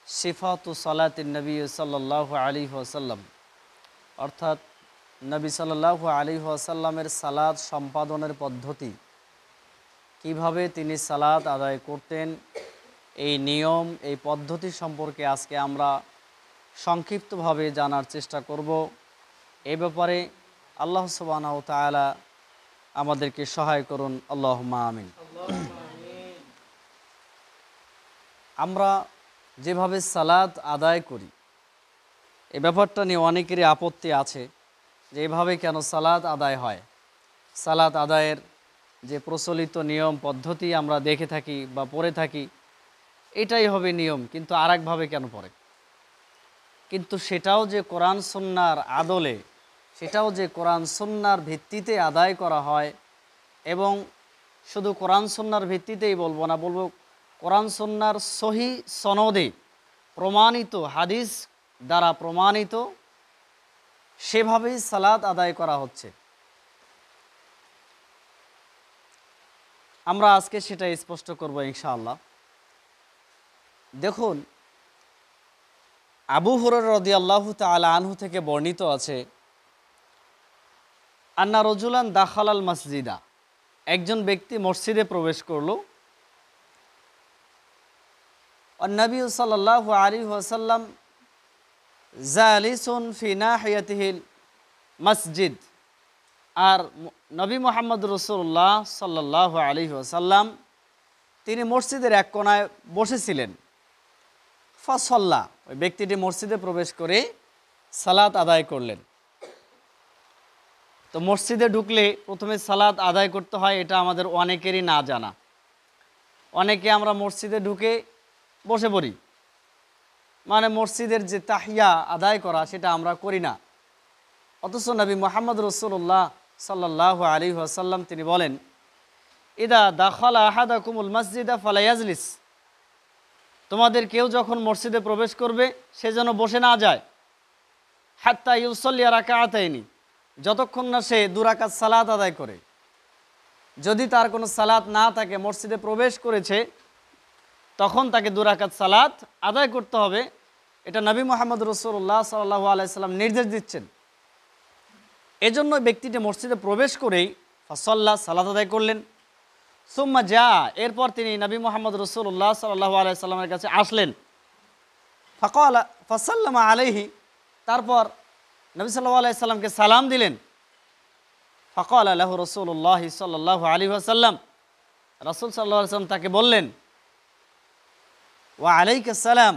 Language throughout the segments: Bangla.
সিফাতু সালাতিন নবী সাল্লাল্লাহু আলাইহি ওয়াসাল্লাম, অর্থাৎ নবী সাল্লাল্লাহু আলাইহি ওয়াসাল্লামের সালাত সম্পাদনের পদ্ধতি, কিভাবে তিনি সালাত আদায় করতেন, এই নিয়ম, এই পদ্ধতি সম্পর্কে আজকে আমরা সংক্ষিপ্তভাবে জানার চেষ্টা করব। এই ব্যাপারে আল্লাহ সুবহানাহু ওয়া তাআলা আমাদেরকে সহায় করুন, আল্লাহুম্মা আমিন। আমরা যেভাবে সালাত আদায় করি, এই ব্যাপারটা নিয়ে অনেকেরই আপত্তি আছে যে এভাবে কেন সালাত আদায় হয়। সালাত আদায়ের যে প্রচলিত নিয়ম পদ্ধতি আমরা দেখে থাকি বা পড়ে থাকি, এটাই হবে নিয়ম, কিন্তু আরেকভাবে কেন পড়ে? কিন্তু সেটাও যে কোরআন সুন্নাহর আদলে, সেটাও যে কোরআন সুন্নাহর ভিত্তিতে আদায় করা হয়, এবং শুধু কোরআন সুন্নাহর ভিত্তিতেই বলবো না, বলবো কোরআন সুন্নাহর সহি সনদে প্রমাণিত, হাদিস দ্বারা প্রমাণিত, সেভাবেই সালাত আদায় করা হচ্ছে। আমরা আজকে সেটা স্পষ্ট করব ইনশাআল্লাহ। দেখুন, আবু হুরায়রা রাদিয়াল্লাহু তাআলা আনহু থেকে বর্ণিত আছে, আন্না রজুলান দাখালাল মসজিদা, একজন ব্যক্তি মসজিদে প্রবেশ করলো। নবী সাল্লাল্লাহু আলাইহি ওয়াসাল্লাম জালিসুন ফি নাহিয়াতিহিল মসজিদ, আর নবী মুহাম্মদ রাসূলুল্লাহ সাল্লাল্লাহু আলাইহি ওয়াসাল্লাম তিনি মসজিদের এক কোণায় বসেছিলেন। ফাসাল্লা, ওই ব্যক্তিটি মসজিদে প্রবেশ করে সালাত আদায় করলেন। তো মসজিদে ঢুকলে প্রথমে সালাত আদায় করতে হয়, এটা আমাদের অনেকেরই না জানা। অনেকে আমরা মসজিদে ঢুকে বসে পড়ি, মানে মসজিদের যে তাহিয়া আদায় করা সেটা আমরা করি না। অথচ নবী মুহাম্মদ রাসূলুল্লাহ সাল্লাল্লাহু আলাইহি ওয়াসাল্লাম তিনি বলেন, ইদা দাখালা আহাদাকুমুল মসজিদা ফালা ইয়াজলিস, তোমাদের কেউ যখন মসজিদে প্রবেশ করবে সে যেন বসে না যায়। হাত্তা ইউসাল্লি রাকাআতাইনি, যতক্ষণ না সে 2 রাকাত সালাত আদায় করে। যদি তার কোনো সালাত না থাকে, মসজিদে প্রবেশ করেছে, তখন তাকে 2 রাকাত সালাত আদায় করতে হবে। এটা নবী মুহাম্মদ রাসূলুল্লাহ সাল্লাল্লাহু আলাইহি সাল্লাম নির্দেশ দিচ্ছেন। এজন্য ব্যক্তিটি মসজিদে প্রবেশ করেই ফাসাল্লা, সালাত আদায় করলেন। সুম্মা যা, এরপর তিনি নবী মুহাম্মদ রাসূলুল্লাহ সাল্লাল্লাহু আলাইহি সাল্লামের কাছে আসলেন। ফাকালা ফাসাল্লামা আলাইহি, তারপর নবী সাল্লাল্লাহু আলাইহি সাল্লামকে সালাম দিলেন। ফাকালা লাহু রাসূলুল্লাহ সাল্লাল্লাহু আলাইহি ওয়াসাল্লাম, রাসূল সাল্লাল্লাহু আলাইহি ওয়াসাল্লাম তাকে বললেন, ওয়া আলাইকাস সালাম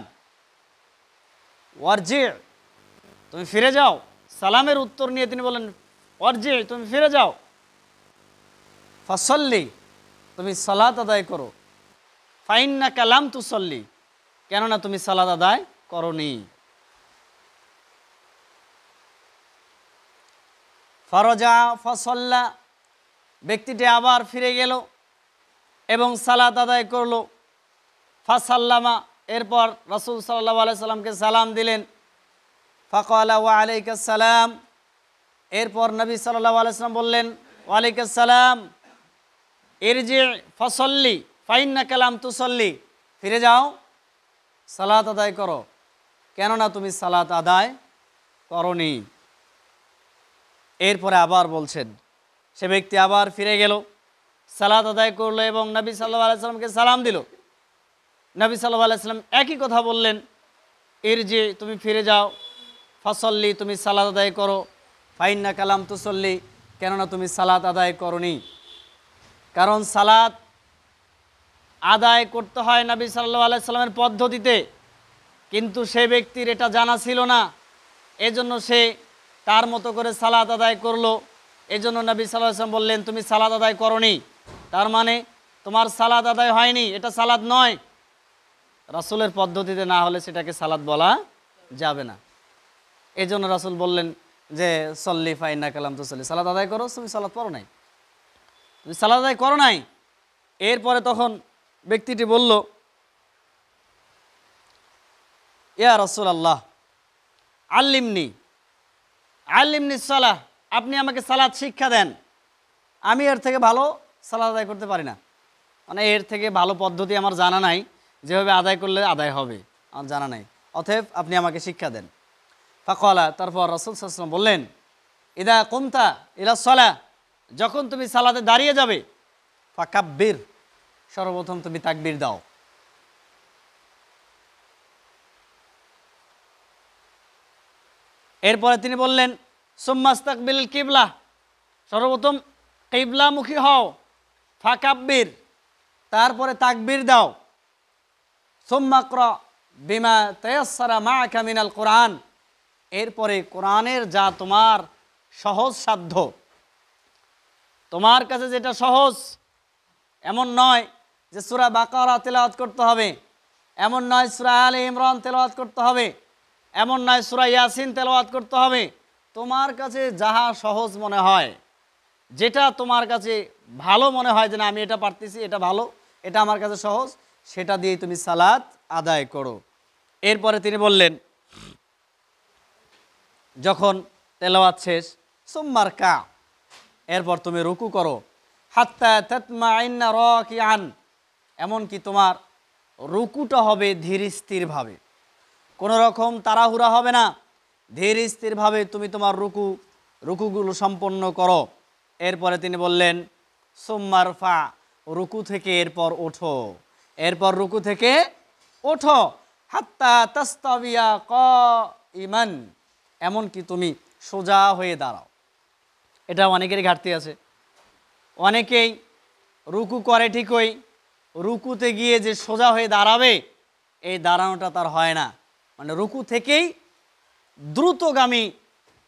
ওয়ারজি, তুমি ফিরে যাও। সালামের উত্তর নিয়ে তিনি বলেন, ওয়ারজি, তুমি ফিরে যাও। ফাসাল্লি, তুমি সালাত আদায় করো। ফাইন্নাকা লাম তুসাল্লি, কেননা তুমি সালাত আদায় করনি। ফারাজা ফাসাল্লা, ব্যক্তিটি আবার ফিরে গেল এবং সালাত আদায় করলো। ফাসাল্লামা, এরপর রাসূল সাল্লাল্লাহু আলাইহি সাল্লামকে সালাম দিলেন। ফাকালা ওয়া আলাইকাস সালাম, এরপর নবী সাল্লাল্লাহু আলাইহি সাল্লাম বললেন, ওয়া আলাইকাস সালাম। ইরজি ফাসাল্লি ফাইন্নাকা লাম তুসাল্লি, ফিরে যাও, সালাত আদায় করো, কেননা তুমি সালাত আদায় করনি। এরপরে আবার বলছেন, সে ব্যক্তি আবার ফিরে গেল, সালাত আদায় করলো এবং নবী সাল্লাল্লাহু আলাইহি সাল্লামকে সালাম দিল। নবী সাল্লাল্লাহু আলাইহি সাল্লাম একই কথা বললেন, ইরজি, তুমি ফিরে যাও, ফাসাল্লি, তুমি সালাত আদায় করো, ফাইন্নাকা লাম তুসাল্লি, কেননা তুমি সালাত আদায় করনি। কারণ সালাত আদায় করতে হয় নবী সাল্লাল্লাহু আলাইহি সাল্লামের পদ্ধতিতে, কিন্তু সে ব্যক্তির এটা জানা ছিল না, এজন্য সে তার মতো করে সালাত আদায় করলো। এজন্য নবী সাল্লাল্লাহু আলাইহি সাল্লাম বললেন, তুমি সালাত আদায় করনি, তার মানে তোমার সালাত আদায় হয়নি, এটা সালাত নয়। রাসূলের পদ্ধতিতে না হলে সেটাকে সালাত বলা যাবে না। এজন্য রাসূল বললেন যে সল্লি ফাইন্নাকা লাম তুসাল্লি, সালাত আদায় করো, তুমি সালাত পড়ো নাই, তুমি সালাত আদায় করো নাই। এরপরে তখন ব্যক্তিটি বলল, ইয়া রাসূলুল্লাহ আল্লিমনি আল্লিমনি সালাহ, আপনি আমাকে সালাত শিক্ষা দেন, আমি এর থেকে ভালো সালাত আদায় করতে পারি না, মানে এর থেকে ভালো পদ্ধতি আমার জানা নাই, যেভাবে আদায় করলে আদায় হবে। আমার জানা নেই, অতএব আপনি আমাকে শিক্ষা দেন। ফাকালা, তারপর রাসূল সাল্লাল্লাহু আলাইহি ওয়াসাল্লাম বললেন, ইদা কুমতা ইলা সালাহ, যখন তুমি সালাতে দাঁড়িয়ে যাবে, ফাকাব্বির, সর্বপ্রথম তুমি তাকবীর দাও। এরপরে তিনি বললেন, সুম্মাস্তাকবিল কিবলা, সর্বপ্রথম কিবলামুখী হও, ফাকাব্বির, তারপরে তাকবীর দাও। সুম্মা ক্রা বিমা তায়াসসারা মাআকা মিনাল কোরআন, এরপরে কোরআনের যা তোমার সহজ সাধ্য, তোমার কাছে যেটা সহজ, এমন নয় যে সূরা বাকারা তেলাওয়াত করতে হবে, এমন নয় সূরা আলে ইমরান তেলাওয়াত করতে হবে, এমন নয় সূরা ইয়াসিন তেলাওয়াত করতে হবে। তোমার কাছে যাহা সহজ মনে হয়, যেটা তোমার কাছে ভালো মনে হয় যে না আমি এটা পারতেছি, এটা ভালো, এটা আমার কাছে সহজ, সেটা দিয়ে তুমি সালাত আদায় করো। এরপরে তিনি বললেন, যখন তেলাওয়াত শেষ, সুম্মার কা, এরপর তুমি রুকু করো, হাত্তা তাতমাইন্না রাকিআন, এমনকি তোমার রুকুটা হবে ধীর স্থিরভাবে, কোনো রকম তাড়াহুড়া হবে না, ধীর স্থিরভাবে তুমি তোমার রুকুগুলো সম্পন্ন করো। এরপরে তিনি বললেন, সুম্মার ফা, রুকু থেকে এরপর ওঠো, এরপর রুকু থেকে ওঠো, হাত্তা তাস্তাবিয়া কাইমান, এমনকি তুমি সোজা হয়ে দাঁড়াও। এটা অনেকেরই ঘাটতি আছে, অনেকেই রুকু করে ঠিকই, রুকুতে গিয়ে যে সোজা হয়ে দাঁড়াবে, এই দাঁড়ানোটা তার হয় না, মানে রুকু থেকেই দ্রুতগামী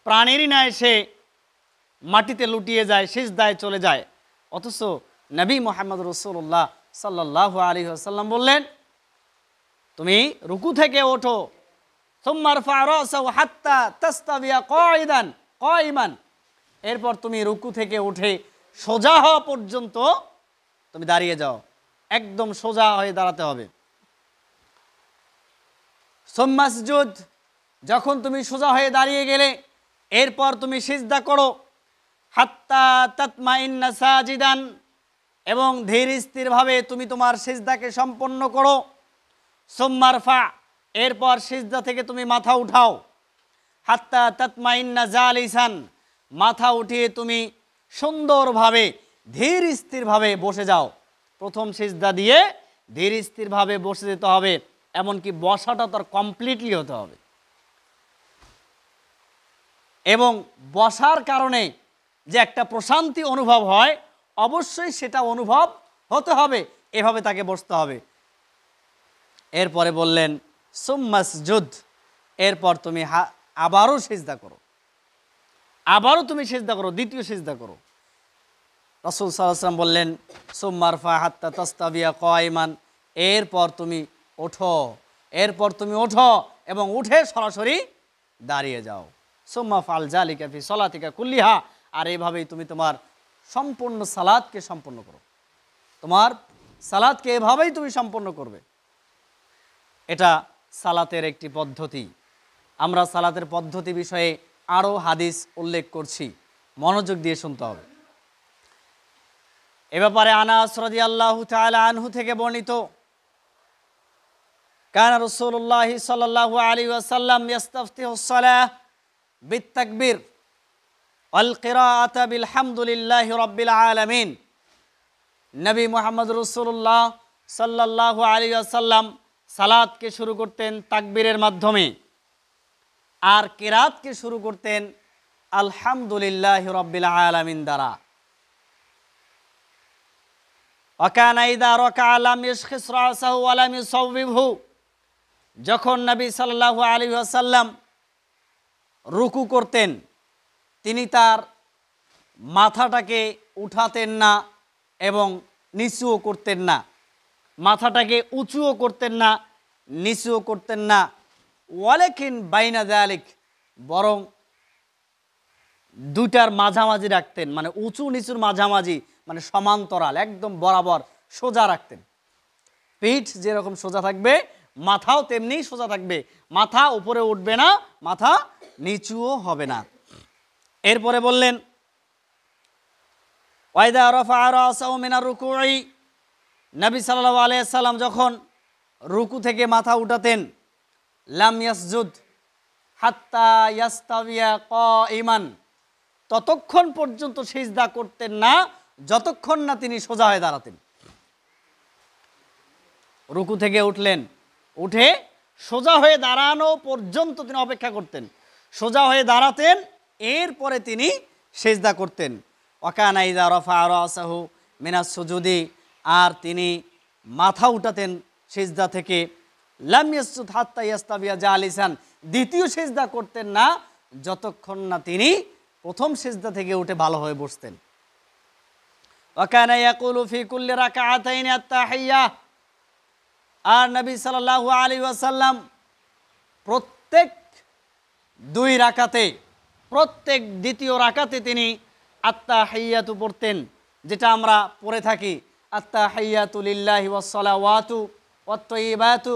প্রাণেরই না এসে মাটিতে লুটিয়ে যায়, সিজদায় চলে যায়। অথচ নবী মুহাম্মদ রাসূলুল্লাহ সাল্লাল্লাহু আলাইহি ওয়াসাল্লাম বললেন, তুমি রুকু থেকে ওঠো, সুম্মা রফা রাসাহু হাত্তা তাস্তাবিয়া কাইমান, এরপর তুমি রুকু থেকে উঠে সোজা হওয়া পর্যন্ত তুমি দাঁড়িয়ে যাও, একদম সোজা হয়ে দাঁড়াতে হবে। সুম্মা সুজুদ, যখন তুমি সোজা হয়ে দাঁড়িয়ে গেলে, এরপর তুমি সিজদা করো, হাত্তা তাতমাইন্না সাজিদান, এবং ধীর স্থিরভাবে তুমি তোমার সিজদাকে সম্পন্ন করো। সুম্মা রফা, এরপর সিজদা থেকে তুমি মাথা উঠাও, হাত্তা তাতমাইন্না জালিসান, মাথা উঠিয়ে তুমি সুন্দরভাবে ধীর স্থিরভাবে বসে যাও। প্রথম সিজদা দিয়ে ধীর স্থিরভাবে বসে যেতে হবে, এমনকি বসাটা তার কমপ্লিটলি হতে হবে, এবং বসার কারণে যে একটা প্রশান্তি অনুভব হয়, অবশ্যই সেটা অনুভব হতে হবে, এভাবে তাকে বসতে হবে। এরপরে বললেন, সুম্মা সুজুদ, এরপর তুমি আবারও সিজদা করো, আবারও তুমি সিজদা করো, দ্বিতীয় সিজদা করো। রাসূল সাল্লাল্লাহু আলাইহি ওয়াসাল্লাম বললেন, সুম্মা রফা হাত্তা তাস্তাবিয়া কাইমান, এরপর তুমি ওঠো, এরপর তুমি ওঠো এবং উঠে সরাসরি দাঁড়িয়ে যাও। সুম্মা ফাল যালিকা ফি সলাতিকা কুল্লিহা, আর এইভাবেই তুমি তোমার সম্পূর্ণ সালাতকে সম্পন্ন করো, তোমার সালাতকে এভাবেই তুমি সম্পন্ন করবে। এটা সালাতের একটি পদ্ধতি। আমরা সালাতের পদ্ধতি বিষয়ে আরও হাদিস উল্লেখ করছি, মনোযোগ দিয়ে শুনতে হবে। এ ব্যাপারে আনাস রাদিয়াল্লাহু তাআলা আনহু থেকে বর্ণিত, কানা রাসূলুল্লাহ সাল্লাল্লাহু আলাইহি ওয়াসাল্লাম ইস্তাফতিহুস সালাহ বিত-তাকবীর ওয়াল কিরাআতা বিলহামদুলিল্লাহি রাব্বিল আলামিন। নবী মুহাম্মদ রাসূলুল্লাহ সাল্লাল্লাহু আলাইহি ওয়াসাল্লাম সালাতকে শুরু করতেন তাকবীরের মাধ্যমে, আর কিরাতকে শুরু করতেন আলহামদুলিল্লাহি রাব্বিল আলামিন দ্বারা। ওয়াকানা ইযা রাকা'a লাম ইশখিস রাসাহু ওয়া লাম ইউসাওবিবহু, যখন নবী সাল্লাল্লাহু আলাইহি ওয়াসাল্লাম রুকু করতেন, তিনি তার মাথাটাকে উঠাতেন না এবং নিচুও করতেন না, মাথাটাকে উঁচুও করতেন না, নিচুও করতেন না। ওয়ালাকিন বাইনা যালিক, বরং দুইটার মাঝামাঝি রাখতেন, মানে উঁচু নিচুর মাঝামাঝি, মানে সমান্তরাল, একদম বরাবর সোজা রাখতেন। পিঠ যেরকম সোজা থাকবে, মাথাও তেমনি সোজা থাকবে, মাথা উপরে উঠবে না, মাথা নিচুও হবে না। এরপরে বললেন, ওয়াইদা রাফা রাসাহু মিনার রুকুই, নবী সাল্লাল্লাহু আলাইহি সাল্লাম যখন রুকু থেকে মাথা উঠাতেন, লাম ইয়াসজুদ হাত্তা ইয়াস্তাবিয়া কাইমান, ততক্ষণ পর্যন্ত সিজদা করতেন না যতক্ষণ না তিনি সোজা হয়ে দাঁড়াতেন। রুকু থেকে উঠলেন, উঠে সোজা হয়ে দাঁড়ানো পর্যন্ত তিনি অপেক্ষা করতেন, সোজা হয়ে দাঁড়াতেন, এরপরে তিনি সিজদা করতেন। ওয়াকানা ইযা রাফা রাসাহু মিনাস সুজুদি, আর তিনি মাথা উঠাতেন সিজদা থেকে। লাম ইয়াসজুদ হাত্তা ইয়াস্তাবিয়া জালিসান, দ্বিতীয় সিজদা করতেন না যতক্ষণ না তিনি প্রথম সিজদা থেকে উঠে ভালো হয়ে বসতেন। ওয়াকানা ইয়াকুলু ফি কুল্লি রাকাআতাইনি আত-তাহিয়্যা, আর নবী সাল্লাল্লাহু আলাইহি ওয়াসাল্লাম প্রত্যেক দুই রাকাতে, প্রত্যেক দ্বিতীয় রাকাতে তিনি আত-তাহিয়্যাতু পড়তেন, যেটা আমরা পড়ে থাকি আত-তাহিয়্যাতু লিল্লাহি ওয়াস সালাওয়াতু ওয়াত তাইয়্যিবাতু,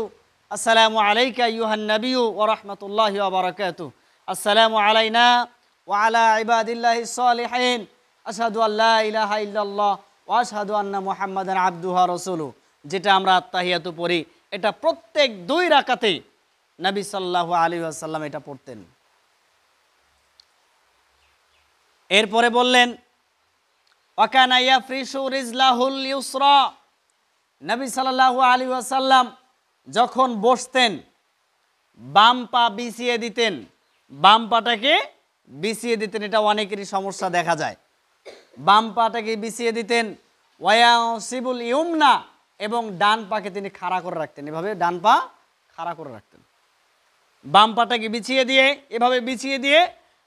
আসসালামু আলাইকা আইয়ুহান নাবিয়্যু ওয়া রাহমাতুল্লাহি ওয়া বারাকাতুহু, আসসালামু আলাইনা ওয়া আলা ইবাদিল্লাহিস সালিহিন, আশহাদু আল্লা ইলাহা ইল্লাল্লাহ ওয়া আশহাদু আন্না মুহাম্মাদান আবদুহু ওয়া রাসূলুহু, যেটা আমরা আত-তাহিয়াতু পড়ি, এটা প্রত্যেক দুই রাকাতে নবী সাল্লাল্লাহু আলাইহি ওয়াসাল্লাম এটা পড়তেন। এরপরে বললেন ওয়াকানা ইয়াফরিশু রিজলাহুল ইউসরা, নবী সাল্লাল্লাহু আলাইহি ওয়াসাল্লাম যখন বসতেন বাম পা বিছিয়ে দিতেন, বাম পাটাকে বিছিয়ে দিতেন। এটা অনেকেরই সমস্যা দেখা যায়, বাম পাটাকে বিছিয়ে দিতেন। ওয়ায়াসিবুল ইউমনা, এবং ডান পাকে তিনি খাড়া করে রাখতেন, এভাবে ডান পা খাড়া করে রাখতেন। বাম পাটাকে বিছিয়ে দিয়ে, এভাবে বিছিয়ে দিয়ে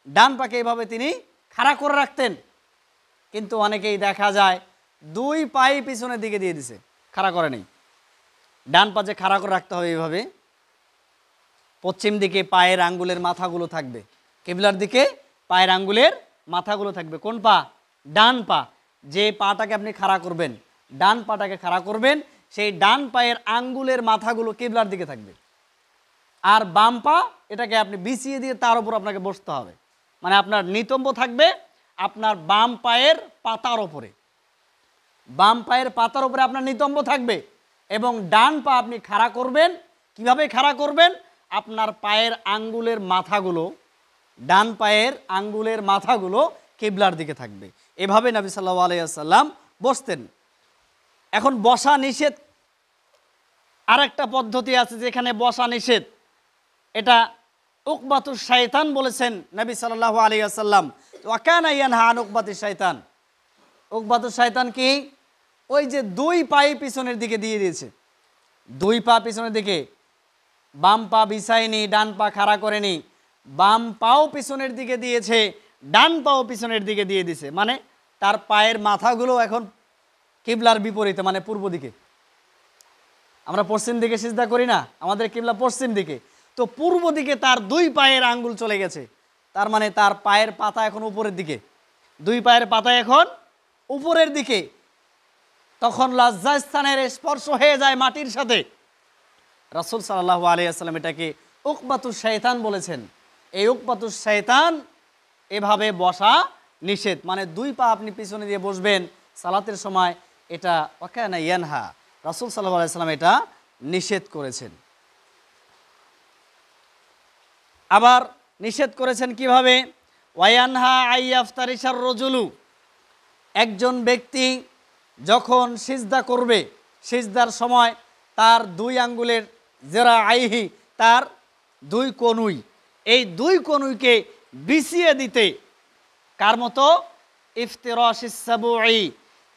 ডান পাকে এভাবে তিনি খাড়া করে রাখতেন। কিন্তু অনেকেই দেখা যায় দুই পাই পিছনের দিকে দিয়ে দিছে, খাড়া করে নেই। ডান পা যে খাড়া করে রাখতে হবে এইভাবে, পশ্চিম দিকে পায়ের আঙ্গুলের মাথাগুলো থাকবে, কিবলার দিকে পায়ের আঙ্গুলের মাথাগুলো থাকবে। কোন পা? ডান পা। যে পাটাকে আপনি খাড়া করবেন, ডান পাটাকে খাড়া করবেন, সেই ডান পায়ের আঙ্গুলের মাথাগুলো কিবলার দিকে থাকবে। আর বাম পা এটাকে আপনি বিছিয়ে দিয়ে তার উপর আপনাকে বসতে হবে, মানে আপনার নিতম্ব থাকবে আপনার বাম পায়ের পাতার ওপরে, বাম পায়ের পাতার উপরে আপনার নিতম্ব থাকবে, এবং ডান পা আপনি খাড়া করবেন। কিভাবে খাড়া করবেন? আপনার পায়ের আঙ্গুলের মাথাগুলো, ডান পায়ের আঙ্গুলের মাথাগুলো কিবলার দিকে থাকবে। এভাবে নবী সাল্লাল্লাহু আলাইহি ওয়াসাল্লাম বসতেন। এখন বসা নিষেধ, আর একটা পদ্ধতি আছে যেখানে বসা নিষেধ, এটা উকবাতুশ শাইতান বলেছেন নবী সাল্লাল্লাহু আলাইহি ওয়াসাল্লাম। ওয়াকানা ইয়ানহা আন উকবাতিশ শাইতান। উকবাতুশ শাইতান কি? ওই যে দুই পাই পিছনের দিকে দিয়ে দিয়েছে, দুই পা পিছনের দিকে, বাম পা বিছায়নি, ডান পা খাড়া করেনি, বাম পাও পিছনের দিকে দিয়েছে, ডান পাও পিছনের দিকে দিয়ে দিছে, মানে তার পায়ের মাথাগুলো এখন কিবলার বিপরীতে, মানে পূর্ব দিকে। আমরা পশ্চিম দিকে সিজদা করি না, আমাদের কিবলা পশ্চিম দিকে, তো পূর্ব দিকে তার দুই পায়ের আঙ্গুল চলে গেছে, তার মানে তার পায়ের পাতা এখন উপরের দিকে, দুই পায়ের পাতা এখন উপরের দিকে। তখন লজ্জাস্থানের স্পর্শ হয়ে যায় মাটির সাথে। রাসূল সাল্লাল্লাহু আলাইহি ওয়াসাল্লাম এটাকে উকবাতুশ শাইতান বলেছেন। এই উকবাতুশ শাইতান, এভাবে বসা নিষেধ, মানে দুই পা আপনি পিছনে দিয়ে বসবেন সালাতের সময়, এটা ওয়াকানা ইয়ানহা, রাসূল সাল্লাল্লাহু আলাইহি ওয়াসাল্লাম এটা নিষেধ করেছেন। আবার নিষেধ করেছেন কিভাবে? ওয়ায়ানহা আইয়াফতারিশার রজুলু, একজন ব্যক্তি যখন সিজদা করবে, সিজদার সময় তার দুই আঙ্গুলের জেরা আইহি, তার দুই কনুই, এই দুই কনুইকে বিছিয়ে দিতে। কার মতো? ইফতিরাশিস সাবুই,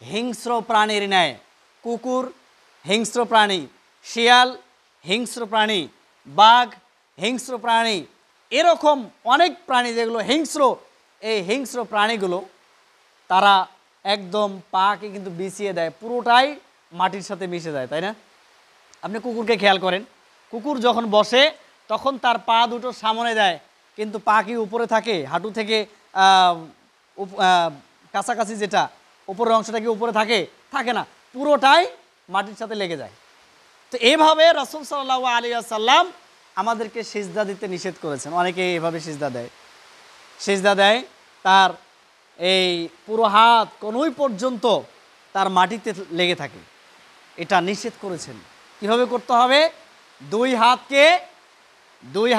হিংস্র প্রাণীর ন্যায়। কুকুর হিংস্র প্রাণী, শিয়াল হিংস্র প্রাণী, বাঘ হিংস্র প্রাণী, এরকম অনেক প্রাণী যেগুলো হিংস্র, এই হিংস্র প্রাণীগুলো তারা একদম পাকে কিন্তু বিছিয়ে দেয়, পুরোটাই মাটির সাথে মিশে যায়, তাই না? আপনি কুকুরকে খেয়াল করেন, কুকুর যখন বসে তখন তার পা দুটো সামনে দেয়, কিন্তু পা কি উপরে থাকে? হাঁটু থেকে কাছাকাছি যেটা উপরের অংশটা কি উপরে থাকে? থাকে না, পুরোটাই মাটির সাথে লেগে যায়। তো এইভাবে রাসূল সাল্লাল্লাহু আলাইহি ওয়াসাল্লাম আমাদেরকে সিজদা দিতে নিষেধ করেছেন। অনেকে এভাবে সিজদা দেয়, সিজদা দেয় তার এই পুরো হাত কনুই পর্যন্ত তার মাটিতে লেগে থাকে, এটা নিষেধ করেছেন। কিভাবে করতে হবে? দুই হাতকে দুই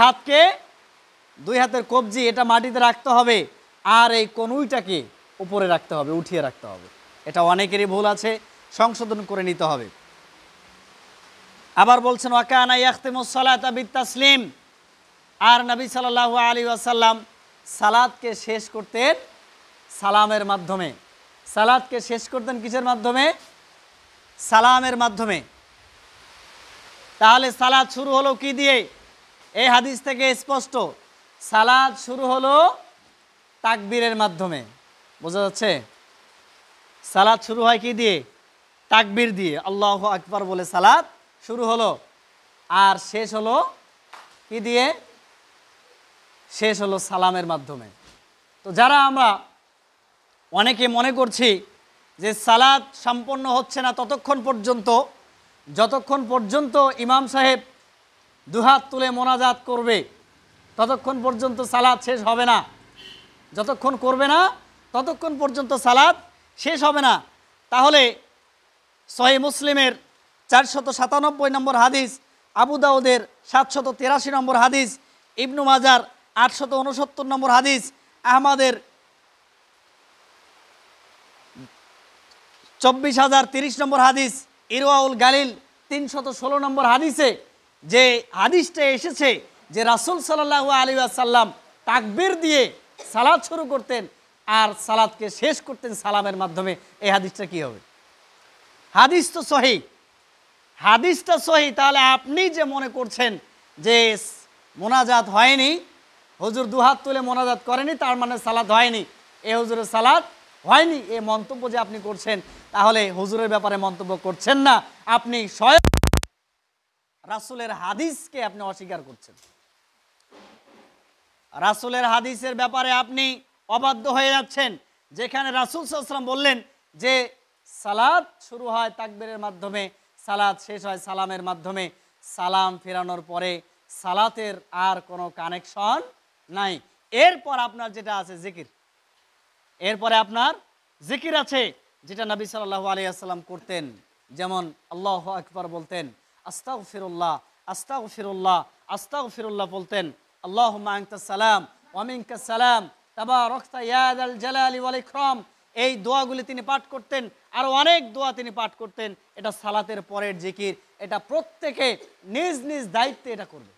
হাতের কবজি এটা মাটিতে রাখতে হবে, আর এই কনুইটাকে উপরে রাখতে হবে, উঠিয়ে রাখতে হবে। এটা অনেকেরই ভুল আছে, সংশোধন করে নিতে হবে। আবার বলছেন ওয়াকানা ইয়াখতিমুস সালাতা বিত-তাসলিম, আর নবী সাল্লাল্লাহু আলাইহি ওয়াসাল্লাম সালাতকে শেষ করতেন সালামের মাধ্যমে। সালাতকে শেষ করতেন কিসের মাধ্যমে? সালামের মাধ্যমে। তাহলে সালাত শুরু হলো কি দিয়ে? এই হাদিস থেকে স্পষ্ট, সালাত শুরু হলো তাকবীরের মাধ্যমে। বোঝা যাচ্ছে? সালাত শুরু হয় কি দিয়ে? তাকবীর দিয়ে, আল্লাহু আকবার বলে সালাত শুরু হলো, আর শেষ হলো কি দিয়ে? শেষ হলো সালামের মাধ্যমে। তো যারা আমরা অনেকে মনে করছি যে সালাত সম্পন্ন হচ্ছে না ততক্ষণ পর্যন্ত, যতক্ষণ পর্যন্ত ইমাম সাহেব দুহাত তুলে মোনাজাত করবে ততক্ষণ পর্যন্ত সালাত শেষ হবে না, যতক্ষণ করবে না ততক্ষণ পর্যন্ত সালাত শেষ হবে না। তাহলে সহিহ মুসলিমের 497 নম্বর হাদিস, আবু দাউদের 783 নম্বর হাদিস, ইবনু মাজার 869 নম্বর হাদিস, আহমদের 24,030 নম্বর হাদিস, ইরওয়াউল গালিল 316 নম্বর হাদিসে যে হাদিসটা এসেছে যে রাসূল সাল্লাল্লাহু আলাইহি ওয়াসাল্লাম তাকবীর দিয়ে সালাত শুরু করতেন আর সালাতকে শেষ করতেন সালামের মাধ্যমে, এই হাদিসটা কি হবে? হাদিস তো সহিহ, হাদিসটা সহিহ। তাহলে আপনি যে মনে করছেন যে মোনাজাত হয়নি, হুজুর দুহাত তুলে মোনাজাত করেনি, তার মানে সালাত হয়নি, এ হুজুরের সালাত হয়নি, এ মন্তব্য যে আপনি করছেন, তাহলে হুজুরের ব্যাপারে মন্তব্য করছেন না, আপনি স্বয়ং রাসূলের হাদিসকে আপনি অস্বীকার করছেন। রাসূলের হাদিসের ব্যাপারে আপনি অবাধ্য হয়ে যাচ্ছেন, যেখানে রাসূল সাল্লাল্লাহু আলাইহি ওয়াসাল্লাম বললেন যে সালাত শুরু হয় তাকবীরের মাধ্যমে, সালাত শেষ হয় সালামের মাধ্যমে, সালাম ফেরানোর পরে সালাতের আর কোনো কানেকশন নাই। এরপর আপনার যেটা আছে জিকির, এরপরে আপনার জিকির আছে, যেটা নবী সাল্লাল্লাহু আলাইহি ওয়াসাল্লাম করতেন। যেমন আল্লাহু আকবার বলতেন, আস্তাগফিরুল্লাহ আস্তাগফিরুল্লাহ আস্তাগফিরুল্লাহ বলতেন, আল্লাহুম্মা আনতাস সালাম ওয়া মিনকাস সালাম তাবারাকতা ইয়া যাল জালালি ওয়াল ইকরাম, এই দোয়াগুলি তিনি পাঠ করতেন। আরও অনেক দোয়া তিনি পাঠ করতেন। এটা সালাতের পরের জিকির, এটা প্রত্যেকে নিজ নিজ দায়িত্বে এটা করবে,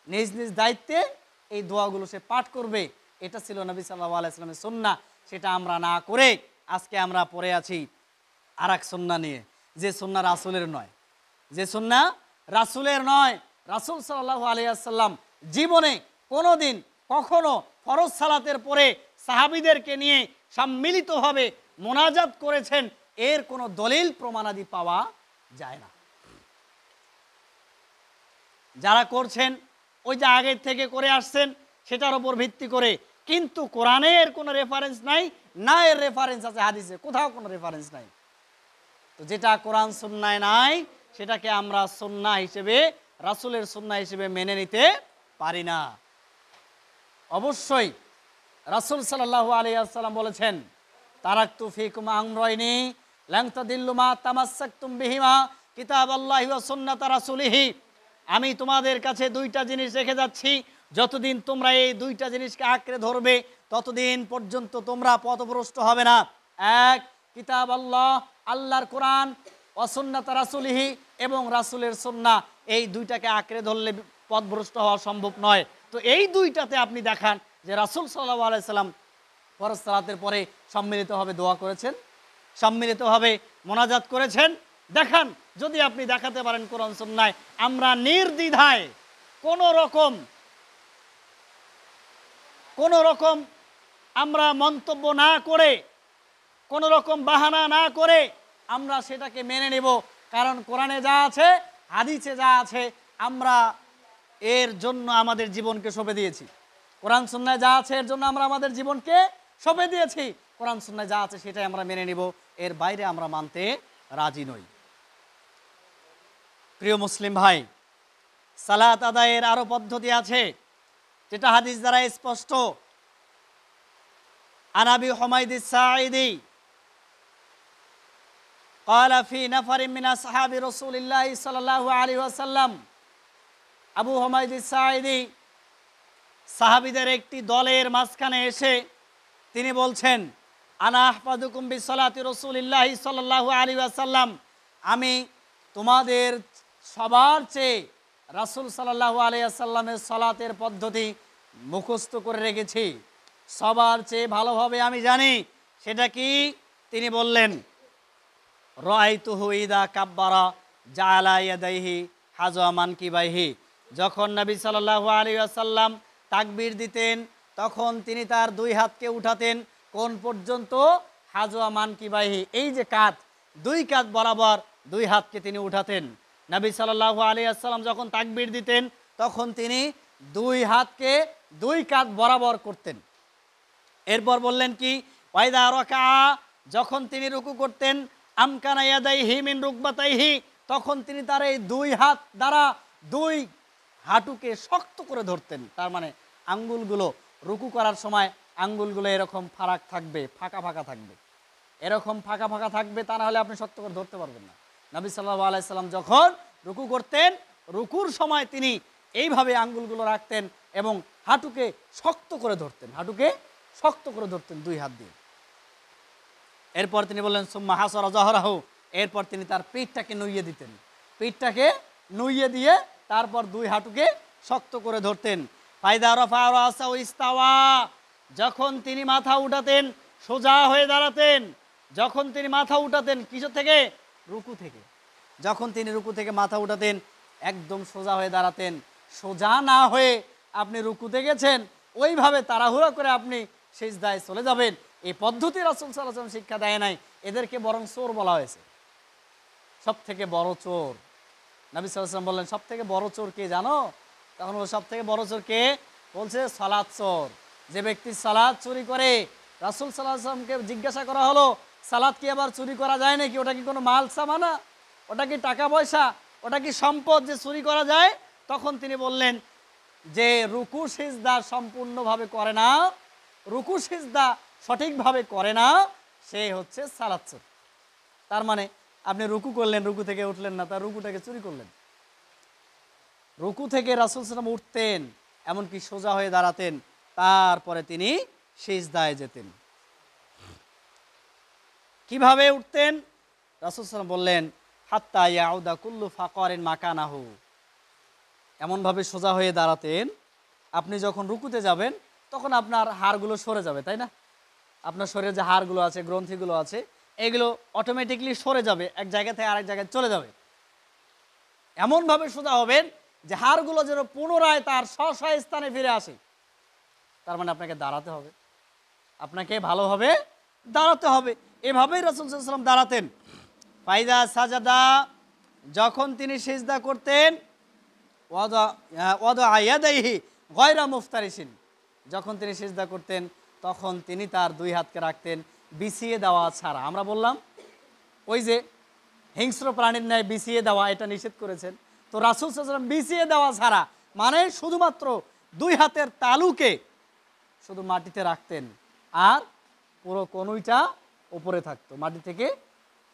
নিজ নিজ দায়িত্বে এই দোয়াগুলো সে পাঠ করবে। এটা ছিল নবী সাল্লাল্লাহু আলাইহি ওয়াসাল্লামের সুন্নাহ। সেটা আমরা না করে আজকে আমরা পড়ে আছি আর এক সুন্নাহ নিয়ে, যে সুন্নাহ রাসূলের নয়, যে সুন্নাহ রাসূলের নয়। রাসূল সাল্লাল্লাহু আলাইহি ওয়াসাল্লাম জীবনে কোনোদিন কখনো ফরজ সালাতের পরে সাহাবীদেরকে নিয়ে সম্মিলিতভাবে মোনাজাত করেছেন, এর কোনো দলিল প্রমাণাদি পাওয়া যায় না। যারা করছেন ওই যে আগের থেকে করে আসছেন সেটার উপর ভিত্তি করে, কিন্তু কোরআনের কোনো রেফারেন্স নাই, না এর রেফারেন্স আছে হাদিসে, কোথাও কোনো রেফারেন্স নাই। তো যেটা কোরআন সুন্নায় নাই সেটাকে আমরা সুন্নাহ হিসেবে, রাসূলের সুন্নাহ হিসেবে মেনে নিতে পারি না। অবশ্যই রাসূল সাল্লাল্লাহু আলাইহি ওয়াসাল্লাম বলেছেন, তারাকতু ফীকুম আমরাইনি লান তাদিল্লু মা তামাসসাকতুম বিহিমা কিতাবাল্লাহি ওয়া সুন্নাতা রাসূলিহি, আমি তোমাদের কাছে দুইটা জিনিস রেখে যাচ্ছি, যতদিন তোমরা এই দুইটা জিনিসকে আঁকড়ে ধরবে ততদিন পর্যন্ত তোমরা পথভ্রষ্ট হবে না। এক, কিতাব আল্লাহ, আল্লাহর কোরআন, ওয়া সুন্নাতা রাসূলিহি, এবং রাসূলের সুন্নাহ, এই দুইটাকে আঁকড়ে ধরলে পথভ্রষ্ট হওয়া সম্ভব নয়। তো এই দুইটাতে আপনি দেখান যে রাসূল সাল্লাল্লাহু আলাইহি সাল্লাম ফরজ সালাতের পরে সম্মিলিতভাবে দোয়া করেছেন, সম্মিলিতভাবে মোনাজাত করেছেন, দেখান। যদি আপনি দেখাতে পারেন কোরআন সুন্নাহয়, আমরা নির্দ্বিধায় কোনো রকম আমরা মন্তব্য না করে, কোনো রকম বাহানা না করে আমরা সেটাকে মেনে নেব। কারণ কোরআনে যা আছে, হাদিসে যা আছে, আমরা এর জন্য আমাদের জীবনকে সঁপে দিয়েছি। কোরআন সুন্নাহয় যা আছে এর জন্য আমরা আমাদের জীবনকে সঁপে দিয়েছি। কোরআন সুন্নাহয় যা আছে সেটাই আমরা মেনে নিব, এর বাইরে আমরা মানতে রাজি নই। প্রিয় মুসলিম ভাই, সালাত আদায়ের আরো পদ্ধতি আছে, যেটা হাদিস দ্বারা স্পষ্ট। আন আবি হুমায়দ আস-সাঈদি قال في نفر من أصحاب رسول الله صلى الله عليه وسلم আবু হুমায়দ সাঈদী সাহাবীদের একটি দলের মাঝখানে এসে তিনি বলছেন, আনা আহফাদুকুম বিসসালাতি রাসূলিল্লাহি সাল্লাল্লাহু আলাইহি ওয়াসাল্লাম, আমি তোমাদের সবার চেয়ে রাসূল সাল্লাল্লাহু আলাইহি ওয়াসাল্লামের সালাতের পদ্ধতি মুখস্থ করে রেখেছি, সবার চেয়ে ভালোভাবে আমি জানি। সেটা কি? তিনি বললেন, রাআইতুহু ইযা কাব্বারা জাআলা ইয়াদাইহি হাযা মানকিবাইহি, যখন নবী সাল্লাল্লাহু আলাইহি ওয়াসাল্লাম তাকবীর দিতেন তখন তিনি তার দুই হাতকে উঠাতেন কোন পর্যন্ত? হাযা মানকিবাইহি, এই যে কাঁধ, দুই কাঁধ বরাবর দুই হাতকে তিনি উঠাতেন। নবী সাল্লাল্লাহু আলাইহি ওয়াসাল্লাম যখন তাকবীর দিতেন তখন তিনি দুই হাতকে দুই কাঁধ বরাবর করতেন। এরপর বললেন কি? ওয়াইদা রাকা, যখন তিনি রুকু করতেন, আমকানা ইয়াদাইহি মিন রুকবাতাইহি, তখন তিনি তার এই দুই হাত দ্বারা দুই হাঁটুকে শক্ত করে ধরতেন। তার মানে আঙ্গুলগুলো রুকু করার সময় আঙ্গুলগুলো এরকম ফারাক থাকবে, ফাঁকা ফাঁকা থাকবে, এরকম ফাঁকা ফাঁকা থাকবে, তা না হলে আপনি শক্ত করে ধরতে পারবেন না। নবী সাল্লাল্লাহু আলাইহি সাল্লাম যখন রুকু করতেন, রুকুর সময় তিনি এইভাবে আঙ্গুলগুলো রাখতেন এবং হাঁটুকে শক্ত করে ধরতেন, হাঁটুকে শক্ত করে ধরতেন দুই হাত দিয়ে। এরপর তিনি বললেন সুম্মা হাসারা যাহরাহু, এরপর তিনি তার পিঠটাকে নুইয়ে দিতেন, পিঠটাকে নুইয়ে দিয়ে তারপর দুই হাঁটুকে শক্ত করে ধরতেন। ফাইদা রাফা রাসাহু ইস্তাওয়া, যখন তিনি মাথা উঠাতেন সোজা হয়ে দাঁড়াতেন, যখন তিনি মাথা উঠাতেন কিসের থেকে? রুকু থেকে। যখন তিনি রুকু থেকে মাথা উঠাতেন একদম সোজা হয়ে দাঁড়াতেন। সোজা না হয়ে আপনি রুকুতে গেছেন, ওইভাবে তাড়াহুড়া করে আপনি সিজদায় চলে যাবেন, এই পদ্ধতি রাসূল সাল্লাল্লাহু আলাইহি ওয়াসাল্লাম শিক্ষা দেয় নাই। এদেরকে বরং চোর বলা হয়েছে, সব থেকে বড় চোর। নবী সাল্লাল্লাহু আলাইহি ওয়াসাল্লাম বললেন, সব থেকে বড় চোর কে জানো? তখন সব থেকে বড় চোর কে? বলছে সালাত চোর। যে ব্যক্তি সালাত চুরি করে, রাসূল সাল্লাল্লাহু আলাইহি ওয়াসাল্লামকে জিজ্ঞাসা করা হলো, সালাত কি আবার চুরি করা যায় নাকি? ওটা কি কোনো মাল সামানা? ওটা কি টাকা পয়সা? ওটা কি সম্পদ যে চুরি করা যায়? তখন তিনি বললেন যে রুকু সিজদা সম্পূর্ণভাবে করে না, রুকু সিজদা সঠিকভাবে করে না, সে হচ্ছে সালাত চোর। তার মানে আপনি রুকু করলেন, রুকু থেকে উঠলেন না, তার রুকুটাকে চুরি করলেন। রুকু থেকে রাসূল সাল্লাল্লাহু আলাইহি ওয়াসাল্লাম উঠতেন, এমনকি সোজা হয়ে দাঁড়াতেন, তারপরে তিনি সিজদায় যেতেন। কিভাবে উঠতেন? রাসূল সাল্লাল্লাহু আলাইহি ওয়াসাল্লাম বললেন, হাত্তা ইয়াউদা কুল্লু ফাকারিন মাকানাহু, এমনভাবে সোজা হয়ে দাঁড়াতেন, আপনি যখন রুকুতে যাবেন তখন আপনার হাড়গুলো সরে যাবে, তাই না? আপনার শরীরে যে হাড়গুলো আছে, গ্রন্থিগুলো আছে, এগুলো অটোমেটিকলি সরে যাবে, এক জায়গা থেকে আরেক জায়গায় চলে যাবে। এমনভাবে সোজা হবেন যে হাড়গুলো যেন পুনরায় তার স্ব স্থানে ফিরে আসে। তার মানে আপনাকে দাঁড়াতে হবে, আপনাকে ভালোভাবে দাঁড়াতে হবে। এভাবেই রাসূল সাল্লাল্লাহু আলাইহি ওয়াসাল্লাম দাঁড়াতেন। ফাইদা সাজাদা, যখন তিনি সিজদা করতেন, ওয়াদা ইয়াদাইহি গায়রা মুফতারিশিন, যখন তিনি সিজদা করতেন তখন তিনি তার দুই হাতকে রাখতেন বিছিয়ে দেওয়া ছাড়া। আমরা বললাম ওই যে হিংস্র প্রাণীর ন্যায় বিছিয়ে দেওয়া, এটা নিষেধ করেছেন। তো রাসূল সাল্লাল্লাহু আলাইহি ওয়াসাল্লাম বিছিয়ে দেওয়া ছাড়া, মানে শুধুমাত্র দুই হাতের তালুকে শুধু মাটিতে রাখতেন, আর পুরো কনুইটা উপরে থাকতো, মাটি থেকে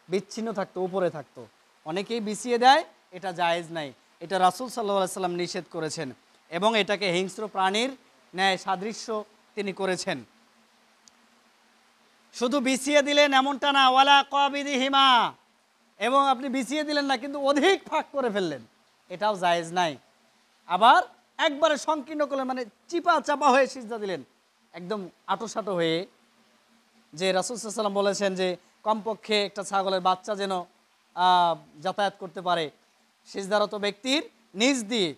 বিচ্ছিন্ন থাকতো, উপরে থাকতো। অনেকেই বিছিয়ে দেয়, এটা জায়েজ নাই, এটা রাসূল সাল্লাল্লাহু আলাইহি ওয়াসাল্লাম নিষেধ করেছেন এবং এটাকে হিংস্র প্রাণীর ন্যায় সাদৃশ্য তিনি করেছেন। শুধু বিছিয়ে দিলেন এমনটা না, ওয়ালা কাবিদিহিমা, এবং আপনি বিছিয়ে দিলেন না কিন্তু অধিক ফাঁক করে ফেললেন, এটাও জায়েজ নাই। আবার একবারে সংকীর্ণ করলেন, মানে চিপা চাপা হয়ে সিজদা দিলেন, একদম আঁটোসাঁটো হয়ে। যে রাসূল সাল্লাল্লাহু আলাইহি ওয়াসাল্লাম বলেছেন যে কমপক্ষে একটা ছাগলের বাচ্চা যেন যাতায়াত করতে পারে, সিজদারত ব্যক্তির নিজ দিয়ে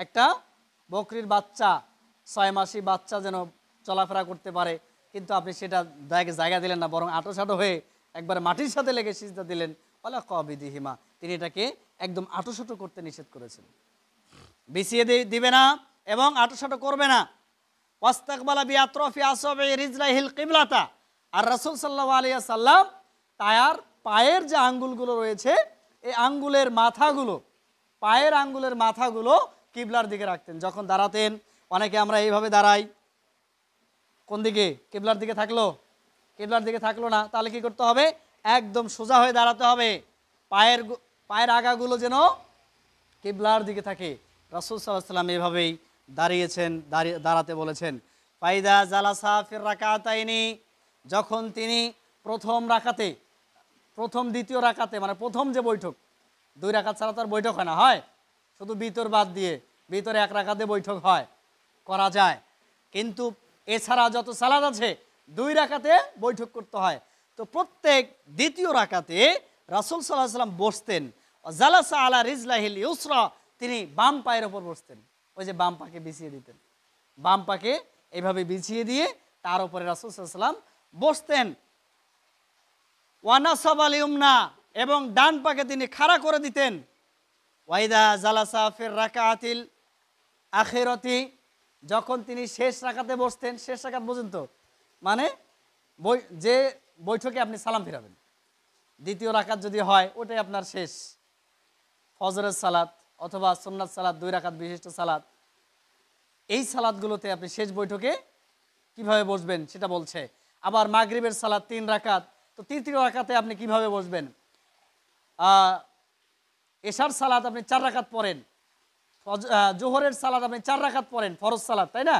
একটা বকরির বাচ্চা, 6 মাসি বাচ্চা যেন চলাফেরা করতে পারে, কিন্তু আপনি সেটা জায়গা দিলেন না, বরং আঁটোসাঁটো হয়ে একবারে মাটির সাথে লেগে সিজদা দিলেন। ওয়ালা কাবিদিহিমা, তিনি এটাকে একদম আঁটোসাঁটো করতে নিষেধ করেছেন, বিছিয়ে দিবে না এবং আঁটোসাঁটো করবে না। ওয়াস্তাকবালা বিআতরাফি আসওয়াবি রিজলাইহিল কিবলাতা, আর রাসূল সাল্লাল্লাহু আলাইহি ওয়াসাল্লাম তার পায়ের যে আঙ্গুলগুলো রয়েছে, এই আঙ্গুলের মাথাগুলো, পায়ের আঙ্গুলের মাথাগুলো কিবলার দিকে রাখতেন যখন দাঁড়াতেন। অনেকে আমরা এইভাবে দাঁড়াই, কোন দিকে? কিবলার দিকে থাকলো, কিবলার দিকে থাকলো না, তাহলে কি করতে হবে? একদম সোজা হয়ে দাঁড়াতে হবে, পায়ের আগাগুলো যেন কিবলার দিকে থাকে। রাসূল সাল্লাল্লাহু আলাইহি ওয়াসাল্লাম এভাবেই দাঁড়িয়েছেন, দাঁড়াতে বলেছেন। ফাইদা জালাসা ফির রাকাতাইনি, যখন তিনি প্রথম রাকাতে, প্রথম দ্বিতীয় রাকাতে, মানে প্রথম যে বৈঠক, 2 রাকাত ছাড়া তো আর বৈঠক হয় না, হয় শুধু ভিতর বাদ দিয়ে, ভিতরে 1 রাকাতে বৈঠক হয়, করা যায়, কিন্তু এছাড়া যত সালাত আছে 2 রাকাতে বৈঠক করতে হয়। তো প্রত্যেক দ্বিতীয় রাকাতে রাসূল সাল্লাল্লাহু আলাইহি ওয়াসাল্লাম বসতেন, জালাসা আলা রিজলাহিল ইউসরা, তিনি বাম পায়ের ওপর বসতেন, ওই যে বাম পাকে বিছিয়ে দিতেন, বাম পাকে এইভাবে বিছিয়ে দিয়ে তার উপরে রাসূল সাল্লাল্লাহু আলাইহি ওয়াসাল্লাম বসতেন। ওয়ানাসাব আল ইউমনা, এবং ডান পাকে তিনি খাড়া করে দিতেন। ওয়াইদা জালাসা ফির রাকাতিল আখিরাতি, যখন তিনি শেষ রাকাতে বসতেন, শেষ রাকাত বুঝেন তো, মানে যে বৈঠকে আপনি সালাম ফিরাবেন, দ্বিতীয় রাকাত যদি হয় ওটাই আপনার শেষ, ফজরের সালাত অথবা সুন্নাত সালাত, 2 রাকাত বিশিষ্ট সালাত, এই সালাতগুলোতে আপনি শেষ বৈঠকে কিভাবে বসবেন সেটা বলছে। আবার মাগরিবের সালাত 3 রাকাত, তো তৃতীয় রাকাতে আপনি কিভাবে বসবেন। এশার সালাত আপনি 4 রাকাত পড়েন, জোহরের সালাত আপনি 4 রাকাত পড়েন, ফরজ সালাত, তাই না?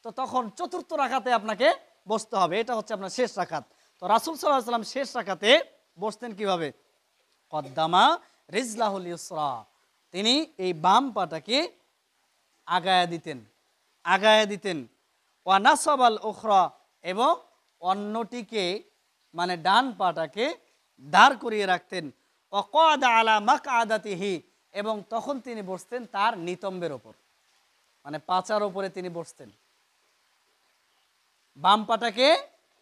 তো তখন চতুর্থ রাকাতে আপনাকে বসতে হবে, এটা হচ্ছে আপনার শেষ রাকাত। তো রাসূল সাল্লাল্লাহু আলাইহি ওয়াসাল্লাম শেষ রাকাতে বসতেন কিভাবে, কদ্দামা রিজলাহুল ইউসরা, তিনি এই বাম পাটাকে আগায়া দিতেন, আগায়া দিতেন। ওয়া নাসাবাল উখরা, এবং অন্যটিকে মানে ডান পাটাকে দাঁড় করিয়ে রাখতেন। ওয়া ক্বাদা আলা মাকআদাতিহি, এবং তখন তিনি বসতেন তার নিতম্বের ওপর, মানে পাচার ওপরে তিনি বসতেন, বাম পাটাকে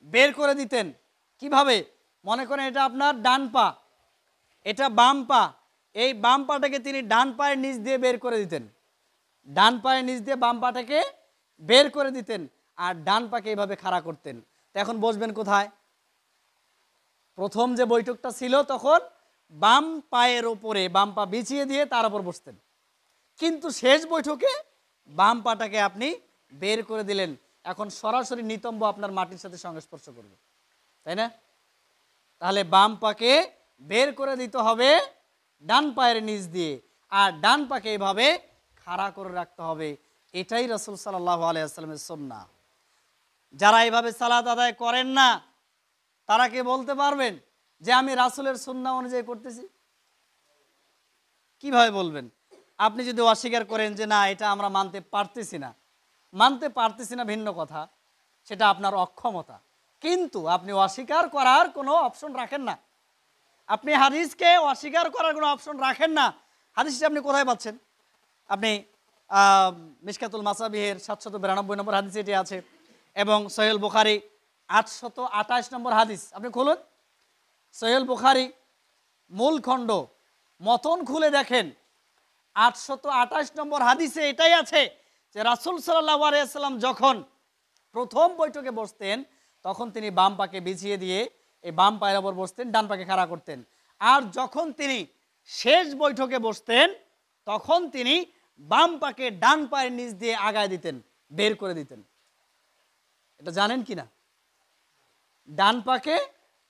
বের করে দিতেন। কিভাবে, মনে করেন এটা আপনার ডান পা, এটা বাম পা, এই বাম পাটাকে তিনি ডান পায়ের নিচ দিয়ে বের করে দিতেন, ডান পায়ের নিচ দিয়ে বাম পাটাকে বের করে দিতেন, আর ডান পাকে এইভাবে খাড়া করতেন। তো এখন বসবেন কোথায়, প্রথম যে বৈঠকটা ছিল তখন বাম পায়ের ওপরে বাম পা বিছিয়ে দিয়ে তার উপর বসতেন, কিন্তু শেষ বৈঠকে বাম পাটাকে আপনি বের করে দিলেন, এখন সরাসরি নিতম্ব আপনার মাটির সাথে সংস্পর্শ করবে, তাই না? তাহলে বাম পাকে বের করে দিতে হবে ডান পায়ের নিচ দিয়ে, আর ডান পাকে এইভাবে খাড়া করে রাখতে হবে। এটাই রাসূল সাল্লাল্লাহু আলাইহি ওয়াসাল্লামের সুন্নাহ। যারা এইভাবে সালাত আদায় করেন না তারা কি বলতে পারবেন যে আমি রাসূলের সুন্নাহ অনুযায়ী করতেছি? কিভাবে বলবেন? আপনি যদি অস্বীকার করেন যে না এটা আমরা মানতে পারতেছি না, মানতে পারতেছি না ভিন্ন কথা, সেটা আপনার অক্ষমতা, কিন্তু আপনি অস্বীকার করার কোনো অপশন রাখেন না, আপনি হাদিসকে অস্বীকার করার কোনো অপশন রাখেন না। হাদিসটি আপনি কোথায় পাচ্ছেন? আপনি মিশকাতুল মাসাবিহের 792 নম্বর হাদিস এটি আছে, এবং সহিহুল বুখারী 828 নম্বর হাদিস, আপনি খুলুন সহিহুল বুখারী মূল খণ্ড, মতন খুলে দেখেন, 828 নম্বর হাদিসে এটাই আছে যে রাসূল সাল্লাল্লাহু আলাইহি ওয়াসাল্লাম যখন প্রথম বৈঠকে বসতেন তখন তিনি বাম পাকে বিছিয়ে দিয়ে এই বাম পায়ের ওপর বসতেন, ডান পাকে খাড়া করতেন, আর যখন তিনি শেষ বৈঠকে বসতেন তখন তিনি বাম পাকে ডান পায়ের নিচ দিয়ে আগায় দিতেন, বের করে দিতেন। এটা জানেন কি না? ডান পাকে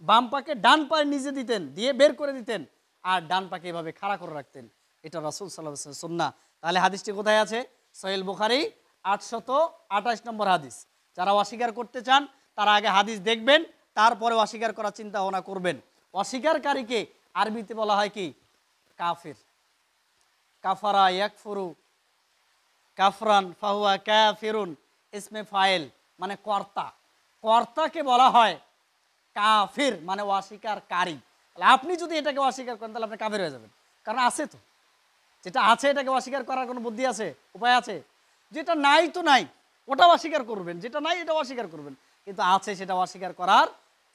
বাম পাকে ডান পায়ের নিচে দিতেন, দিয়ে বের করে দিতেন, আর ডান পাকে এভাবে খাড়া করে রাখতেন। এটা রাসূল সাল্লাল্লাহু আলাইহি ওয়াসাল্লামের সুন্নাহ। তাহলে হাদিসটি কোথায় আছে? সহিহ বুখারী 828 নম্বর হাদিস। যারা অস্বীকার করতে চান তারা আগে হাদিস দেখবেন, তারপরে অস্বীকার করার চিন্তা ভাবনা করবেন। অস্বীকারীকে আরবিতে বলা হয় কি? কাফির। কাফারা ইয়াকফুরু কাফরান ফাহুয়া কাফিরুন, ইসমে ফাইল মানে কর্তা, কর্তাকে বলা হয় কাফির, মানে অস্বীকারী। তাহলে আপনি যদি এটাকে অস্বীকার করেন তাহলে আপনি কাফির হয়ে যাবেন, কারণ আছে তো, যেটা আছে এটাকে অস্বীকার করার কোনো বুদ্ধি আছে, উপায় আছে? যেটা নাই তো নাই, ওটা অস্বীকার করবেন, যেটা নাই এটা অস্বীকার করবেন, কিন্তু আছে সেটা অস্বীকার করার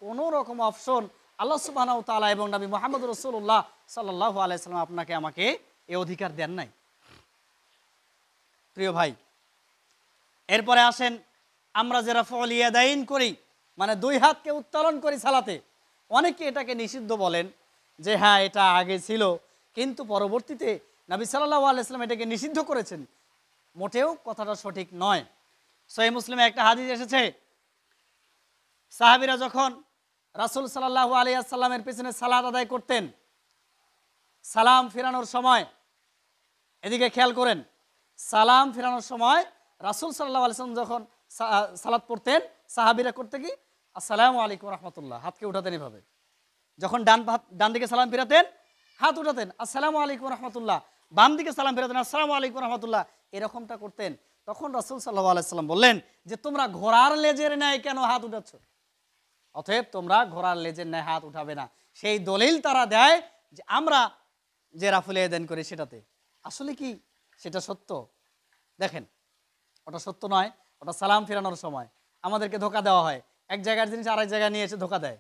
কোনো রকম অপশন আল্লাহ সুবহানাহু ওয়া তাআলা এবং নবী মুহাম্মদ রাসূলুল্লাহ সাল্লাল্লাহু আলাইহি ওয়াসাল্লাম আপনাকে আমাকে এই অধিকার দেন নাই। প্রিয় ভাই, এরপরে আসেন আমরা যে রাফউল ইয়াদাইন করি, মানে 2 হাতকে উত্তোলন করি সালাতে, অনেকে এটাকে নিষিদ্ধ বলেন যে হ্যাঁ এটা আগে ছিল, কিন্তু পরবর্তীতে নবী সাল্লাল্লাহু আলাইহি ওয়াসাল্লাম এটাকে নিষিদ্ধ করেছেন। মোটেও কথাটা সঠিক নয়। সহিহ মুসলিমে একটা হাদিস এসেছে, সাহাবীরা যখন রাসূল সাল্লাল্লাহু আলাইহি ওয়াসাল্লামের পেছনে সালাত আদায় করতেন, সালাম ফেরানোর সময় এদিকে খেয়াল করেন, সালাম ফেরানোর সময় রাসূল সাল্লাল্লাহু আলাইহি ওয়াসাল্লাম যখন সালাত পড়তেন, সাহাবীরা করতে কি আসসালামু আলাইকুম রাহমাতুল্লাহ, হাতকে উঠাতেন এভাবে। যখন ডান দিকে সালাম ফেরাতেন হাত উঠাতেন আসসালামু আলাইকুম রাহমাতুল্লাহ, বাম দিকে সালাম ফেরাতেন আসসালামু আলাইকুম রাহমাতুল্লাহ, এরকমটা করতেন। তখন রাসূল সাল্লাল্লাহু আলাইহি ওয়াসাল্লাম বললেন যে তোমরা ঘোড়ার লেজের ন্যায় কেন হাত উঠাচ্ছ? অতএব তোমরা ঘোড়ার লেজের ন্যায় হাত উঠাবে না। সেই দলিল তারা দেয় যে আমরা যে রাফুল ইয়াদাইন করি সেটাতে। আসলে কি সেটা সত্য? দেখেন, ওটা সত্য নয়, ওটা সালাম ফেরানোর সময় আমাদেরকে ধোকা দেওয়া হয়, এক জায়গার জিনিস আরেক জায়গায় নিয়ে এসে ধোকা দেয়,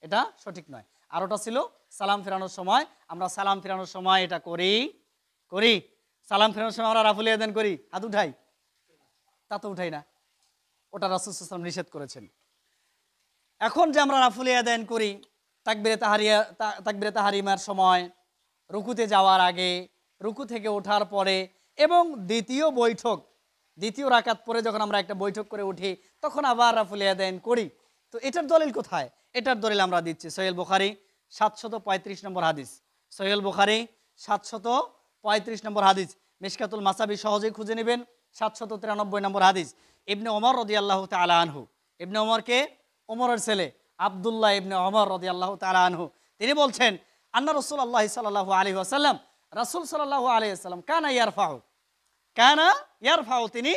এটা সঠিক নয়। আর ওটা ছিল সালাম ফেরানোর সময়, আমরা সালাম ফেরানোর সময় এটা করি করি সালাম ফেরানোর সময় আমরা রাফুল ইয়াদাইন করি, হাত উঠাই? তা তো উঠাই না, ওটা রাসূল সাল্লাল্লাহু আলাইহি ওয়াসাল্লাম নিষেধ করেছেন। এখন যে আমরা রাফুল ইয়াদাইন করি তাকবীরে তাহরিমার সময়, রুকুতে যাওয়ার আগে, রুকু থেকে ওঠার পরে এবং দ্বিতীয় রাকাত পরে যখন আমরা একটা বৈঠক করে উঠি তখন আবার রাফুল ইয়াদাইন করি। তো এটার দলিল কোথায়? এটার দলিল আমরা দিচ্ছি সহিহ বুখারী 735 নম্বর হাদিস, সহিহ বুখারী 735 নম্বর হাদিস, মিশকাতুল মাসাবি সহজেই খুঁজে নেবেন 793 নম্বর হাদিস। ইবনে ওমর রাদিয়াল্লাহু তাআলা আনহু, ইবনে ওমরকে ওমরের ছেলে আব্দুল্লাহ ইবনে ওমর রাদিয়াল্লাহু তাআলা আনহু, তিনি বলছেন আন্না রাসূলুল্লাহ সাল্লাল্লাহু আলাইহি ওয়াসাল্লাম, রাসূল সাল্লাল্লাহু আলাইহি ওয়াসাল্লাম কানা ইয়ারফাউ, তিনি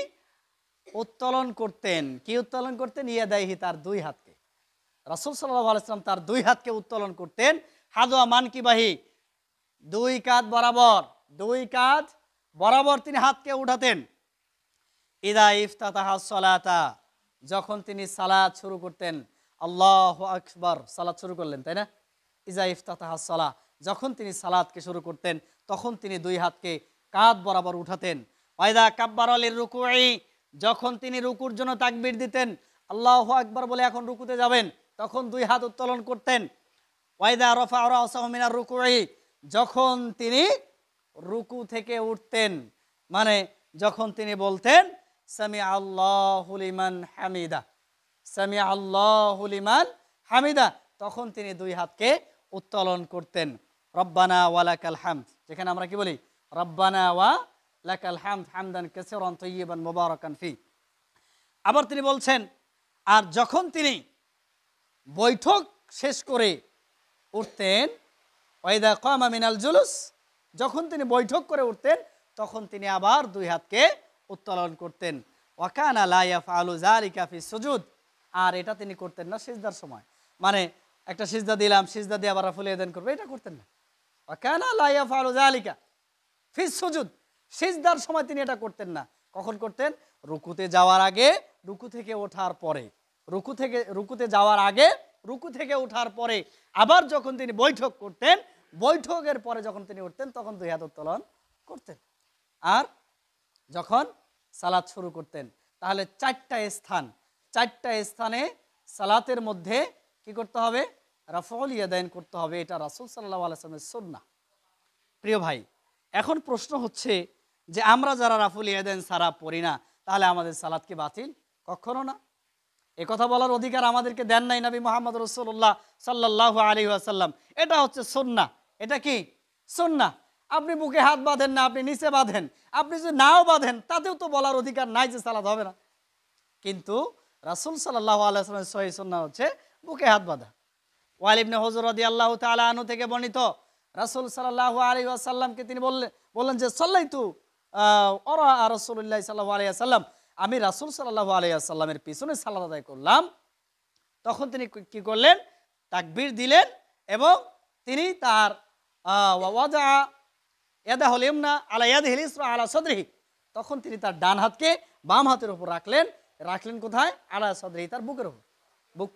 উত্তোলন করতেন। কি উত্তোলন করতেন? ইয়াদাইহি, তার দুই হাতকে। রাসূল সাল্লাল্লাহু আলাইহি ওয়াসাল্লাম তার দুই হাতকে উত্তোলন করতেন, হাদওয়া মানকিবাহি, দুই কাঁধ বরাবর তিনি হাতকে উঠাতেন। ইদা ইফতাতাহা সালাতা, যখন তিনি সালাত শুরু করতেন, আল্লাহু আকবার, সালাত শুরু করলেন, তাই না? ইজা ইফতাতাহা সালাহ, যখন তিনি সালাতকে শুরু করতেন তখন তিনি দুই হাতকে কাঁধ বরাবর উঠাতেন। ওয়াইদা কাব্বারা লিররুকুই, যখন তিনি রুকুর জন্য তাকবীর দিতেন, আল্লাহু আকবার বলে এখন রুকুতে যাবেন, তখন দুই হাত উত্তোলন করতেন। ওয়াইদা রাফা রাসাহু মিনার রুকুই, যখন তিনি রুকু থেকে উঠতেন, মানে যখন তিনি বলতেন সামি আল্লাহু লিমান হামিদা, তখন তিনি দুই হাতকে উত্তোলন করতেন। রব্বানা ওয়া লাকাল হামদ, যেখানে আমরা কি বলি রব্বানা ওয়া লাকাল হামদ হামদান কাসীরান তাইয়িবান মুবারাকান ফি। আবার তিনি বলছেন, আর যখন তিনি বৈঠক শেষ করে উঠতেন, ওয়াইদা কামা মিনাল জুলুস, যখন তিনি বৈঠক করে উঠতেন তখন তিনি আবার দুই হাতকে উত্তোলন করতেন। ওয়া কানা লা ইয়াফআলু যালিকা ফি সুজুদ, আর এটা তিনি করতেন না সিজদার সময়, মানে একটা সিজদা দিলাম, সিজদা দিয়ে আবার রাফুল ইয়াদাইন করবে, এটা করতেন না। ওয়া কানা লা ইয়াফআলু যালিকা ফি সুজুদ, সিজদার সময় তিনি এটা করতেন না। কখন করতেন? রুকুতে যাওয়ার আগে, রুকু থেকে ওঠার পরে, রুকুতে যাওয়ার আগে, রুকু থেকে ওঠার পরে, আবার যখন তিনি বৈঠক করতেন, বৈঠকের পরে যখন তিনি উঠতেন তখন দুই হাত উত্তোলন করতেন। আর যখন সালাত শুরু করতেন, তাহলে চারটা স্থানে সালাতের মধ্যে কি করতে হবে? রাফউল ইয়াদাইন করতে হবে। এটা রাসূল সাল্লাল্লাহু আলাইহি ওয়াসাল্লামের সুন্নাহ। প্রিয় ভাই, এখন প্রশ্ন হচ্ছে যে আমরা যারা রাফুল ইয়াদাইন ছাড়া পড়ি না, তাহলে আমাদের সালাত কি বাতিল? কখনো না। এ কথা বলার অধিকার আমাদেরকে দেন নাই নবী মুহাম্মদ রাসূলুল্লাহ সাল্লাল্লাহু আলাইহি ওয়াসাল্লাম। এটা হচ্ছে সুন্নাহ। এটা কি সুন্নাহ? আপনি বুকে হাত বাঁধেন না, আপনি নিচে বাঁধেন, আপনি যদি নাও বাঁধেন তাতেও তো বলার অধিকার নাই যে সালাত হবে না। কিন্তু রাসূল সাল্লাল্লাহু আলাইহি ওয়াসাল্লামের সহিহ সুন্নাহ হচ্ছে বুকে হাত বাঁধা। ওয়ালি ইবনে হুজর রাদিয়াল্লাহু তাআলা আনহু থেকে বর্ণিত, রাসূল সাল্লাল্লাহু আলাইহি ওয়াসাল্লামকে তিনি বললেন যে সাল্লাইতু ওরা রাসূলুল্লাহ সাল্লাল্লাহু আলাইহি ওয়াসাল্লাম, আমি রাসূল সাল্লাল্লাহু আলাইহি ওয়াসাল্লামের পিছনে সালাত আদায় করলাম। তখন তিনি কি করলেন? তাকবীর দিলেন এবং তিনি তার ওয়াজা ইয়াদাহুল ইমনা আলা ইয়াদিহিল ইসরা আলা সাদরিহি, তখন তিনি তার ডান হাতকে বাম হাতের উপর রাখলেন কোথায়? আলা সাদরিহি, তার বুকের উপর। বুক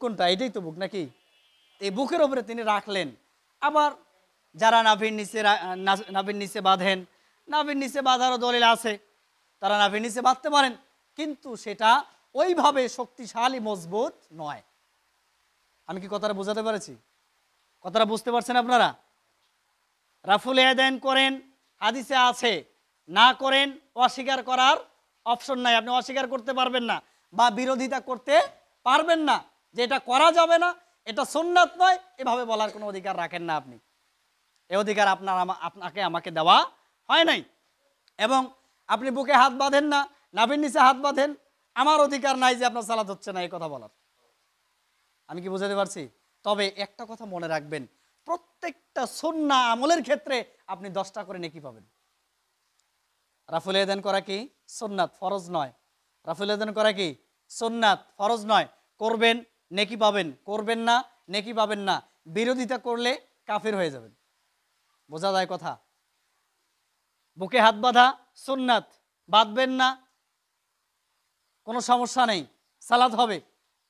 কোনটা? এটাই তো বুক নাকি? এই বুকের উপরে তিনি রাখলেন। আবার যারা নাভির নিচে বাঁধেন, নাভির নিচে বাঁধারও দলিল আছে, তারা নাভির নিচে বাঁধতে পারেন, কিন্তু সেটা ওইভাবে শক্তিশালী মজবুত নয়। আমি কি কথাটা বোঝাতে পেরেছি? কথাটা বুঝতে পারছেন আপনারা? রাফুল ইয়াদাইন করেন, হাদিসে আছে, না করেন, অস্বীকার করার অপশন নাই। আপনি অস্বীকার করতে পারবেন না বা বিরোধিতা করতে পারবেন না যে এটা করা যাবে না, এটা সুন্নাত নয়, এভাবে বলার কোনো অধিকার রাখেন না আপনি। এই অধিকার আপনাকে আমাকে দেওয়া হয় নাই। এবং আপনি বুকে হাত বাঁধেন না, নাভির নিচে হাত বাঁধেন, আমার অধিকার নাই যে আপনার সালাত হচ্ছে না এই কথা বলার। আমি কি বুঝাতে পারছি? তবে একটা কথা মনে রাখবেন, প্রত্যেকটা সুন্নাহ আমলের ক্ষেত্রে আপনি 10টা করে নেকি পাবেন। রাফুল ইয়াদান করা কি সুন্নাত, ফরজ নয়। রাফুল ইয়াদান করা কি সুন্নাত, ফরজ নয়। করবেন নেকি পাবেন, করবেন না নেকি পাবেন না। বিরোধিতা করলে কাফির হয়ে যাবেন। বোঝা যায় কথা? বুকে হাত বাঁধা সুন্নাত, বাঁধবেন না কোনো সমস্যা নেই, সালাত হবে,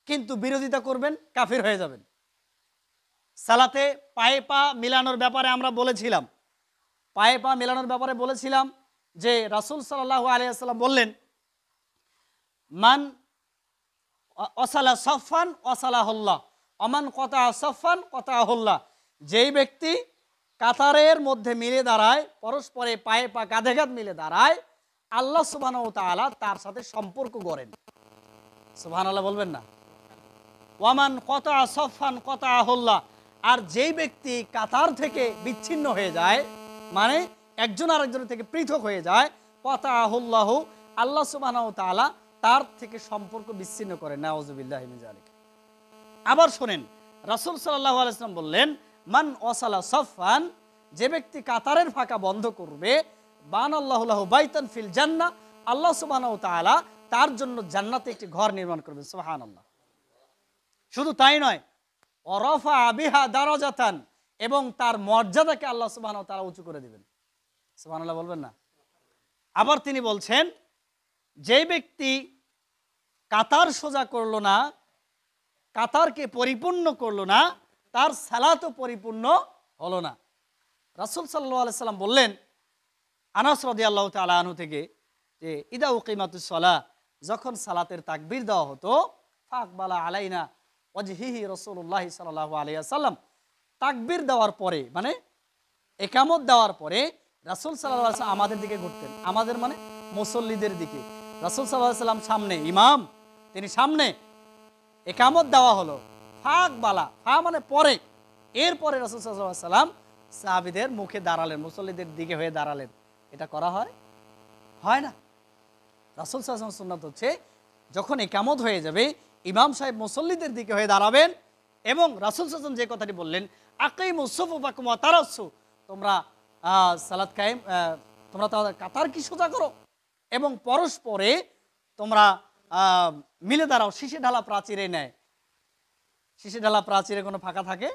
কিন্তু বিরোধিতা করবেন কাফির হয়ে যাবেন। সালাতে পায়ে পা মিলানোর ব্যাপারে আমরা বলেছিলাম, পায়ে পা মিলানোর ব্যাপারে বলেছিলাম যে রাসূল সাল্লাল্লাহু আলাইহি ওয়াসাল্লাম বললেন, মান ওয়াসালা সাফান ওয়াসালাহুল্লাহ, অমান কতা সাফান কতাহুল্লাহ। যেই ব্যক্তি কাতারের মধ্যে মিলে দাঁড়ায়, পরস্পরে পায়ে পা কাঁধে কাঁধ মিলে দাঁড়ায়, আল্লাহ সুবহানাহু ওয়া তাআলা তার সাথে সম্পর্ক গড়েন। সুবহানাল্লাহ বলবেন না? ওয়ামান কতা সাফান কতাহুল্লাহ। আর যেই ব্যক্তি কাতার থেকে বিচ্ছিন্ন হয়ে যায়, মানে একজন আরেকজনের থেকে পৃথক হয়ে যায়, কতাহুল্লাহু, আল্লাহ সুবহানাহু ওয়া তাআলা তার থেকে সম্পর্ক বিচ্ছিন্ন করেন। নাউযুবিল্লাহি মিন যালিক। আবার শোনেন, রাসূল সাল্লাল্লাহু আলাইহি ওয়াসাল্লাম বললেন, মান ওয়াসালা সাফান, যে ব্যক্তি কাতারের ফাঁকা বন্ধ করবে, বানাল্লাহু লাহু বাইতান ফিল জান্নাহ, আল্লাহ সুবহানাহু ওয়া তাআলা তার জন্য জান্নাতে একটি ঘর নির্মাণ করবেন। সুবহানাল্লাহ। শুধু তাই নয়, ওয়ারাফা বিহা দারাজাতান, এবং তার মর্যাদাকে আল্লাহ সুবহানাহু ওয়া তাআলা উঁচু করে দিবেন। সুবহানাল্লাহ বলবেন না? আবার তিনি বলছেন, যে ব্যক্তি কাতার সোজা করলো না, কাতারকে পরিপূর্ণ করলো না, তার সালাতও পরিপূর্ণ হলো না। রাসূল সাল্লাল্লাহু আলাইহি সাল্লাম বললেন, আনাস রাদিয়াল্লাহু তাআলা আনহু থেকে, যে ইদা উকিমাতুস সালাহ, যখন সালাতের তাকবীর দেওয়া হতো, ফাকবালা আলাইনা ওয়াজহিহি রাসূলুল্লাহ সাল্লাল্লাহু আলাইহি ওয়াসাল্লাম, তাকবীর দেওয়ার পরে, মানে ইকামত দেওয়ার পরে রাসূল সাল্লাল্লাহু আলাইহি ওয়াসাল্লাম আমাদের দিকে ঘুরতেন। আমাদের মানে মুসল্লিদের দিকে। রাসূল সাল্লাল্লাহু আলাইহি ওয়াসাল্লাম সামনে, ইমাম তিনি সামনে, ইকামত দেওয়া হলো, ফাকবালা, ফা মানে পরে, এরপরে রাসূল সাল্লাল্লাহু আলাইহি ওয়াসাল্লাম সাহাবীদের মুখে দাঁড়ালেন, মুসল্লিদের দিকে হয়ে দাঁড়ালেন। এটা করা হয়? হয় না। রাসূল সাল্লাল্লাহু আলাইহি ওয়াসাল্লাম সুন্নাত হচ্ছে, যখন ইকামত হয়ে যাবে, ইমাম সাহেব মুসল্লিদের দিকে হয়ে দাঁড়াবেন, এবং রাসূল সাল্লাল্লাহু আলাইহি ওয়াসাল্লাম যে কথাটি বললেন, আকিমুস সুফুফাকুম ওয়া তারাসসু, তোমরা সালাত কায়েম, তোমরা কাতার কি সোজা করো, এবং পরস্পরে তোমরা মিলে দাঁড়াও, শীষে ঢালা প্রাচীরে নেয়। শীষে ঢালা প্রাচীরে কোনো ফাঁকা থাকে?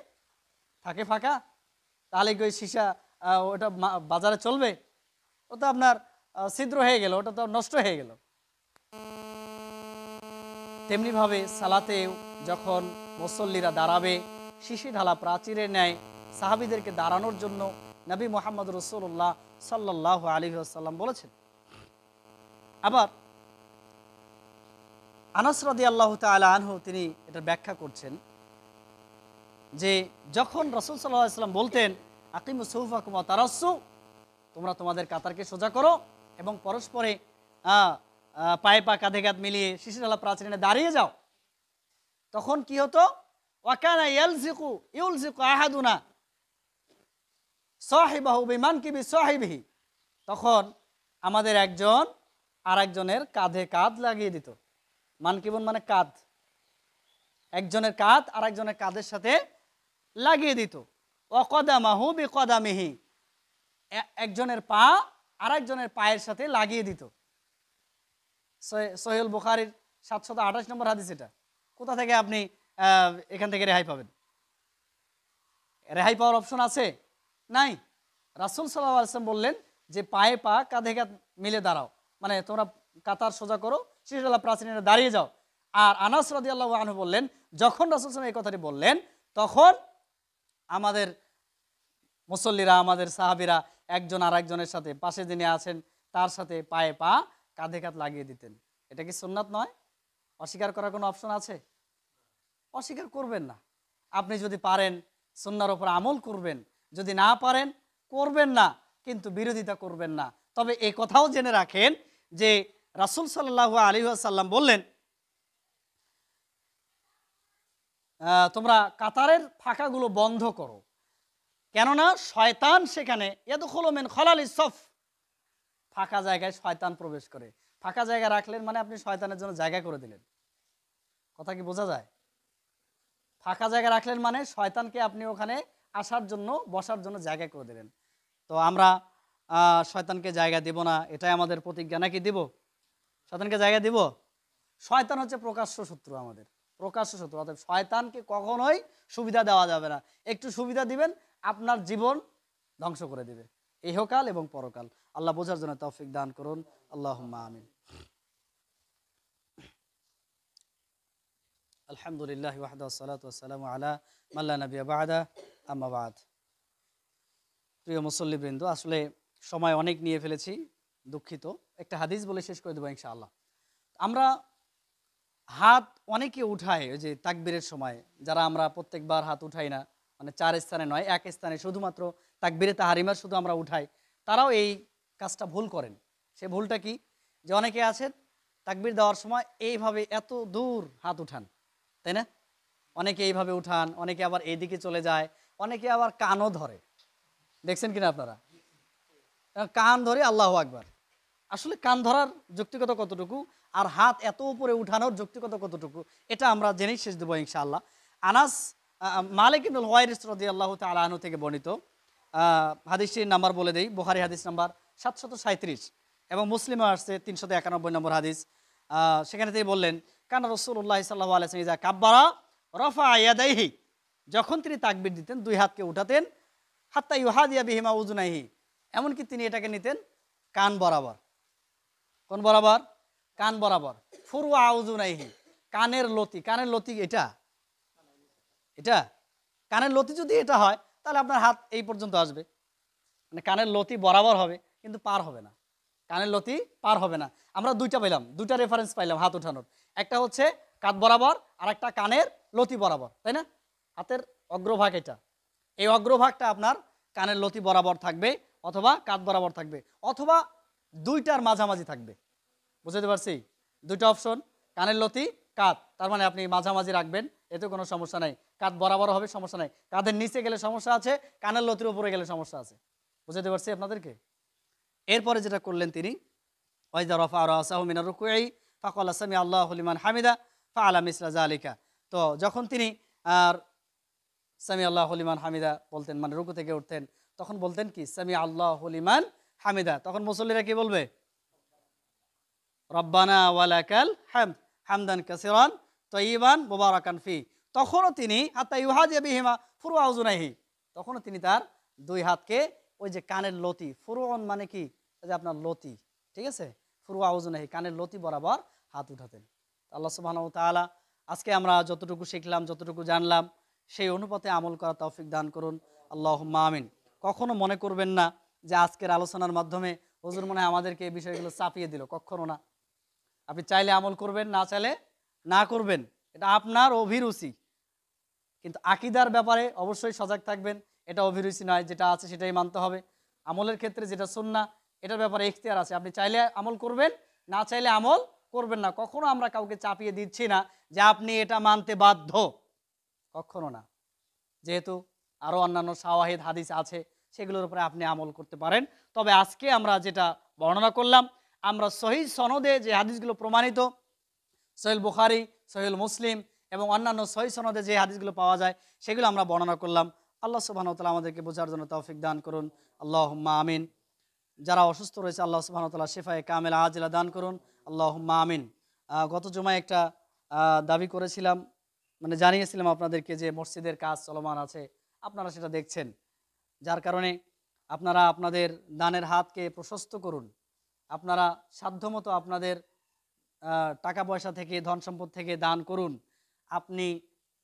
থাকে ফাঁকা? তাহলে কি ওই সীসা ওটা বাজারে চলবে? ওটা আপনার ছিদ্র হয়ে গেল, ওটা তো নষ্ট হয়ে গেল। তেমনিভাবে সালাতেও যখন মুসল্লিরা দাঁড়াবে, শীষে ঢালা প্রাচীরে নেয়, সাহাবীদেরকে দাঁড়ানোর জন্য নবী মুহাম্মদ রাসূলুল্লাহ সাল্লাল্লাহু আলাইহি ওয়াসাল্লাম বলেছেন। আবার আনাস রাদিয়াল্লাহু তাআলা আনহু তিনি এটা ব্যাখ্যা করছেন যে, যখন রাসূল সাল্লাল্লাহু আলাইহি ওয়াসাল্লাম বলতেন, আকিমুস সুফুফাকুম ওয়া তারাসসু, তোমরা তোমাদের কাতারকে সোজা করো এবং পরস্পরে পায়ে পা কাঁধে কাঁধ মিলিয়ে শীষে ঢালা প্রাচীরে দাঁড়িয়ে যাও, তখন কি হতো? ওয়াকানা ইউলজিকু আহাদুনা সাহিবাহু বিমানকিবি সাহিবিহি, তখন আমাদের একজন আরেকজনের কাঁধে কাঁধ লাগিয়ে দিত। মানকিবুন মানে কাঁধ, একজনের কাঁধ আরেকজনের কাঁধের সাথে লাগিয়ে দিত। ওয়াকদামাহু বিকদামিহি, একজনের পা আরেকজনের পায়ের সাথে লাগিয়ে দিত। সহিহুল বুখারীর 728 নম্বর হাদিস। এটা কোথা থেকে আপনি এখান থেকে রেহাই পাবেন? রেহাই পাওয়ার অপশন আছে? নাই। রাসূল সাল্লাল্লাহু আলাইহি ওয়াসাল্লাম বললেন যে পায়ে পা কাঁধে কাঁধ মিলে দাঁড়াও, মানে তোমরা কাতার সোজা করো, শীষে ঢালা প্রাচীরে দাঁড়িয়ে যাও। আর আনাস রাদিয়াল্লাহু আনহু বললেন, যখন রাসূল সাল্লাল্লাহু আলাইহি ওয়াসাল্লাম এই কথাটি বললেন, তখন আমাদের মুসল্লিরা, আমাদের সাহাবীরা একজন আরেকজনের সাথে, পাশে যিনি আছেন তার সাথে পায়ে পা কাঁধে কাঁধ লাগিয়ে দিতেন। এটা কি সুন্নাত নয়? অস্বীকার করার কোনো অপশন আছে? অস্বীকার করবেন না। আপনি যদি পারেন সুন্নাহর উপর আমল করবেন, যদি না পারেন করবেন না, কিন্তু বিরোধিতা করবেন না। তবে এই কথাও জেনে রাখেন যে রাসূল সাল্লাল্লাহু আলাইহি ওয়াসাল্লাম বললেন, তোমরা কাতারের ফাঁকাগুলো বন্ধ করো, কেননা শয়তান সেখানে ইয়াদখুলু মিন খালালিস সফ, ফাঁকা জায়গায় শয়তান প্রবেশ করে। ফাঁকা জায়গা রাখলেন মানে আপনি শয়তানের জন্য জায়গা করে দিলেন। কথা কি বোঝা যায়? ফাঁকা জায়গা রাখলেন মানে শয়তানকে আপনি ওখানে আসার জন্য, বসার জন্য জায়গা করে দিলেন। তো আমরা শয়তানকে জায়গা দিব না, এটাই আমাদের প্রতিজ্ঞা, নাকি দিব? শয়তানকে জায়গা দিব? শয়তান হচ্ছে প্রকাশ্য শত্রু আমাদের, প্রকাশ্য শত্রু। অর্থাৎ শয়তানকে কখনোই সুবিধা দেওয়া যাবে না। একটু সুবিধা দিবেন, আপনার জীবন ধ্বংস করে দিবে, ইহকাল এবং পরকাল। আল্লাহ বোঝার জন্য তৌফিক দান করুন। আল্লাহুম্মা আমিন। আলহামদুলিল্লাহ ওয়াহদা ওয়াসসালাতু ওয়াসসালামু আলা মান লা নাবিয়্যা বা'দা, আম্মা বা'দ। প্রিয় মুসল্লিবৃন্দ, আসলে সময় অনেক নিয়ে ফেলেছি, দুঃখিত। একটা হাদিস বলে শেষ করে দেবো ইনশাআল্লাহ। আমরা হাত অনেকে উঠায় ওই যে তাকবীরের সময়, যারা আমরা প্রত্যেকবার হাত উঠাই না, মানে 4 স্থানে নয়, এক স্থানে শুধুমাত্র তাকবীরে তাহারিমার শুধু আমরা উঠাই, তারাও এই কাজটা ভুল করেন। সে ভুলটা কি? যে অনেকে আছেন তাকবীর দেওয়ার সময় এইভাবে এত দূর হাত উঠান, তাই না? অনেকে এইভাবে উঠান, অনেকে আবার এইদিকে চলে যায়, অনেকে আবার কানও ধরে। দেখছেন কিনা আপনারা? কান ধরে আল্লাহু আকবার। আসলে কান ধরার যৌক্তিকতা কতটুকু, আর হাত এত উপরে উঠানোর যৌক্তিকতা কতটুকু, এটা আমরা জেনেই শেষ দেবো ইনশাআল্লাহ। আনাস মালিক ইবনুল হুয়াইরিস রাদিয়াল্লাহু তাআলা আনহু থেকে বর্ণিত, হাদিসটির নাম্বার বলে দেই। বুখারী হাদিস নাম্বার 737 এবং মুসলিমে আসছে 391 নম্বর হাদিস। সেখানে তিনি বললেন, কানা রাসূলুল্লাহ সাল্লাল্লাহু আলাইহি ওয়াসাল্লাম ইযা কাব্বারা রাফা ইয়াদাইহি, যখন তিনি তাকবীর দিতেন দুই হাতকে উঠাতেন, হাত্তা ইউহাদিয়া বিহিমা উযুনাইহি, এমনকি তিনি এটাকে নিতেন কান বরাবর। কোন বরাবর? কান বরাবর। ফুরওয়া উযুনাইহি, কানের লতি। কানের লতি এটা, এটা কানের লতি যদি এটা হয় তাহলে আপনার হাত এই পর্যন্ত আসবে, মানে কানের লতি বরাবর হবে কিন্তু পার হবে না। কানের লতি পার হবে না। আমরা দুইটা পেলাম, দুইটা রেফারেন্স পাইলাম হাত ওঠানোর। একটা হচ্ছে কাঁধ বরাবর, আর একটা কানের লতি বরাবর, তাই না? হাতের অগ্রভাগ এটা, এই অগ্রভাগটা আপনার কানের লতি বরাবর থাকবে, অথবা কাঁধ বরাবর থাকবে, অথবা দুইটার মাঝামাঝি থাকবে। বুঝতে পারছি? দুইটা অপশন, কানের লতি, কাঁধ, তার মানে আপনি মাঝামাঝি রাখবেন, এতে কোনো সমস্যা নাই। কাঁধ বরাবর হবে, সমস্যা নাই। কাঁধের নিচে গেলে সমস্যা আছে, কানের লতির উপরে গেলে সমস্যা আছে। বুঝতে পারছি আপনাদেরকে? এরপরে যেটা করলেন তিনি, ওয়াইদা রাফা রাসাহু মিনার রুকুই ফাকালা সামি আল্লাহু লিমান হামিদা ফাআলা মিসলা যালিকা। তো যখন তিনি আর সামি আল্লাহু লিমান হামিদা বলতেন, মানে রুকু থেকে উঠতেন, তখন বলতেন কি? সামি আল্লাহু লিমান হামিদা। তখন মুসল্লিরা কি বলবে? রব্বানা ওয়ালাকাল হামদ হামদান কাসিরান তাইয়িবান মুবারাকান ফি। তখনও তিনি হাত্তা ইউহাদিয়া বিহিমা ফুরওয়া উযুনাইহি, তখনও তিনি তার দুই হাতকে ওই যে কানের লতি, ফুরওয়ান মানে কি? যে আপনার লতি, ঠিক আছে? ফুরওয়া উযুনাইহি, কানের লতি বরাবর হাত উঠাতেন। আল্লাহ সুবহানাহু ওয়া তাআলা আজকে আমরা যতটুকু শিখলাম, যতটুকু জানলাম, সেই অনুপাতে আমল করার তৌফিক দান করুন। আল্লাহুম্মা আমিন। কখনো মনে করবেন না যে আজকের আলোচনার মাধ্যমে হুজুর মনে হয় আমাদেরকে এই বিষয়গুলো চাপিয়ে দিল, কখনো না। আপনি চাইলে আমল করবেন, না চাইলে না করবেন, এটা আপনার অভিরুচি। কিন্তু আকীদার ব্যাপারে অবশ্যই সজাগ থাকবেন। এটা অভিরুচি নয়, যেটা আছে সেটাই মানতে হবে। আমলের ক্ষেত্রে যেটা সুন্নাহ, এটার ব্যাপারে ইখতিয়ার আছে। আপনি চাইলে আমল করবেন, না চাইলে আমল করবেন না। কখনো আমরা কাউকে চাপিয়ে দিচ্ছি না যে আপনি এটা মানতে বাধ্য, কখনো না। যেহেতু আরও অন্যান্য শাওয়াহিদ হাদিস আছে, সেগুলোর উপরে আপনি আমল করতে পারেন। তবে আজকে আমরা যেটা বর্ণনা করলাম, আমরা সহিহ সনদে যে হাদিসগুলো প্রমাণিত, সহিহ বুখারী, সহিহ মুসলিম এবং অন্যান্য সহিহ সনদে যে হাদিসগুলো পাওয়া যায়, সেগুলো আমরা বর্ণনা করলাম। আল্লাহ সুবহানাহু ওয়া তাআলা আমাদেরকে বোঝার জন্য তৌফিক দান করুন। আল্লাহুম্মা আমিন। যারা অসুস্থ রয়েছে আল্লাহ সুবহানাহু ওয়া তাআলা শিফায়ে কামিলা আজিলা দান করুন। আল্লাহুম্মা আমিন। গত জুমায় একটা দাবি করেছিলাম, মানে জানিয়েছিলাম আপনাদেরকে যে মসজিদের কাজ চলমান আছে, আপনারা সেটা দেখছেন। যার কারণে আপনারা আপনাদের দানের হাতকে প্রশস্ত করুন। আপনারা সাধ্যমতো আপনাদের টাকা পয়সা থেকে, ধন সম্পদ থেকে দান করুন। আপনি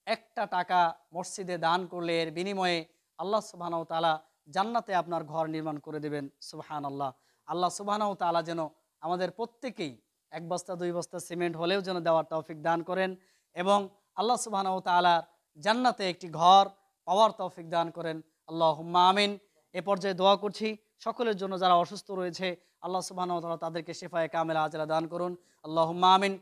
একটা টাকা মসজিদে দান করলে এর বিনিময়ে আল্লাহ সুবহানাহু ওয়া তাআলা জান্নাতে আপনার ঘর নির্মাণ করে দেবেন। সুবহানাল্লাহ। আল্লাহ সুবহানাহু ওয়া তাআলা যেন আমাদের প্রত্যেকেই এক বস্তা দুই বস্তা সিমেন্ট হলেও যেন দেওয়ার তৌফিক দান করেন, এবং আল্লাহ সুবহানাহু ওয়া তাআলা জান্নাতে একটি ঘর পাওয়ার তৌফিক দান করেন। আল্লাহুম্মা আমিন। এ পর্যায়ে দোয়া করছি সকলের জন্য যারা অসুস্থ রয়েছে, আল্লাহ সুবহানাহু ওয়া তাআলা তাদেরকে শিফায়ে কামিলা আজলা দান করুন। আল্লাহুম্মা আমিন।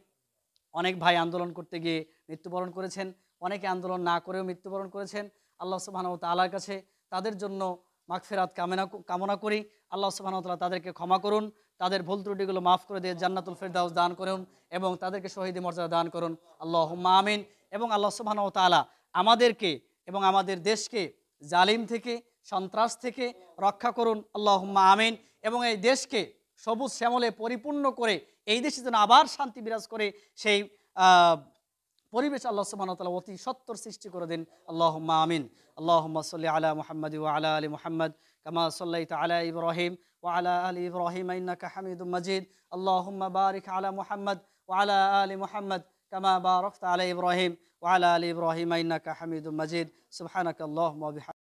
অনেক ভাই আন্দোলন করতে গিয়ে মৃত্যুবরণ করেছেন, অনেকে আন্দোলন না করেও মৃত্যুবরণ করেছেন। আল্লাহ সুবহানাহু ওয়া তাআলার কাছে তাদের জন্য মাগফিরাত কামনা করি। আল্লাহ সুবহানাহু ওয়া তাআলা তাদেরকে ক্ষমা করুন, তাদের ভুল ত্রুটিগুলো মাফ করে দিয়ে জান্নাতুল ফেরদাউস দান করুন এবং তাদেরকে শহীদি মর্যাদা দান করুন। আল্লাহুম্মা আমিন। এবং আল্লাহ সুবহানাহু ওয়া তাআলা আমাদেরকে এবং আমাদের দেশকে জালিম থেকে, সন্ত্রাস থেকে রক্ষা করুন। আল্লাহুম্মা আমিন। এবং এই দেশকে সবুজ শ্যামলে পরিপূর্ণ করে এই দেশে যেন আবার শান্তি বিরাজ করে, সেই পরিবেশ আল্লাহ সুবহানাহু ওয়া তাআলা অতি সত্বর সৃষ্টি করে দিন। আল্লাহুম্মা আমিন। আল্লাহুম্মা সাল্লি আলা মুহাম্মাদি ওয়া আলা আলি মুহাম্মাদ কামা সাল্লাইতা আলা ইব্রাহিম ওয়া আলা আলি ইব্রাহিম ইন্নাকা হামিদুম মাজিদ। আল্লাহুম্মা বারিক আলা মুহাম্মাদ ওয়া আলা আলি মুহাম্মাদ কামা বারাকতা আলা ইব্রাহিম ওয়া আলা আলি ইব্রাহিম ইন্নাকা হামিদুম মাজিদ। সুবহানাকা আল্লাহুম্মা ওয়া বিহামদিকা।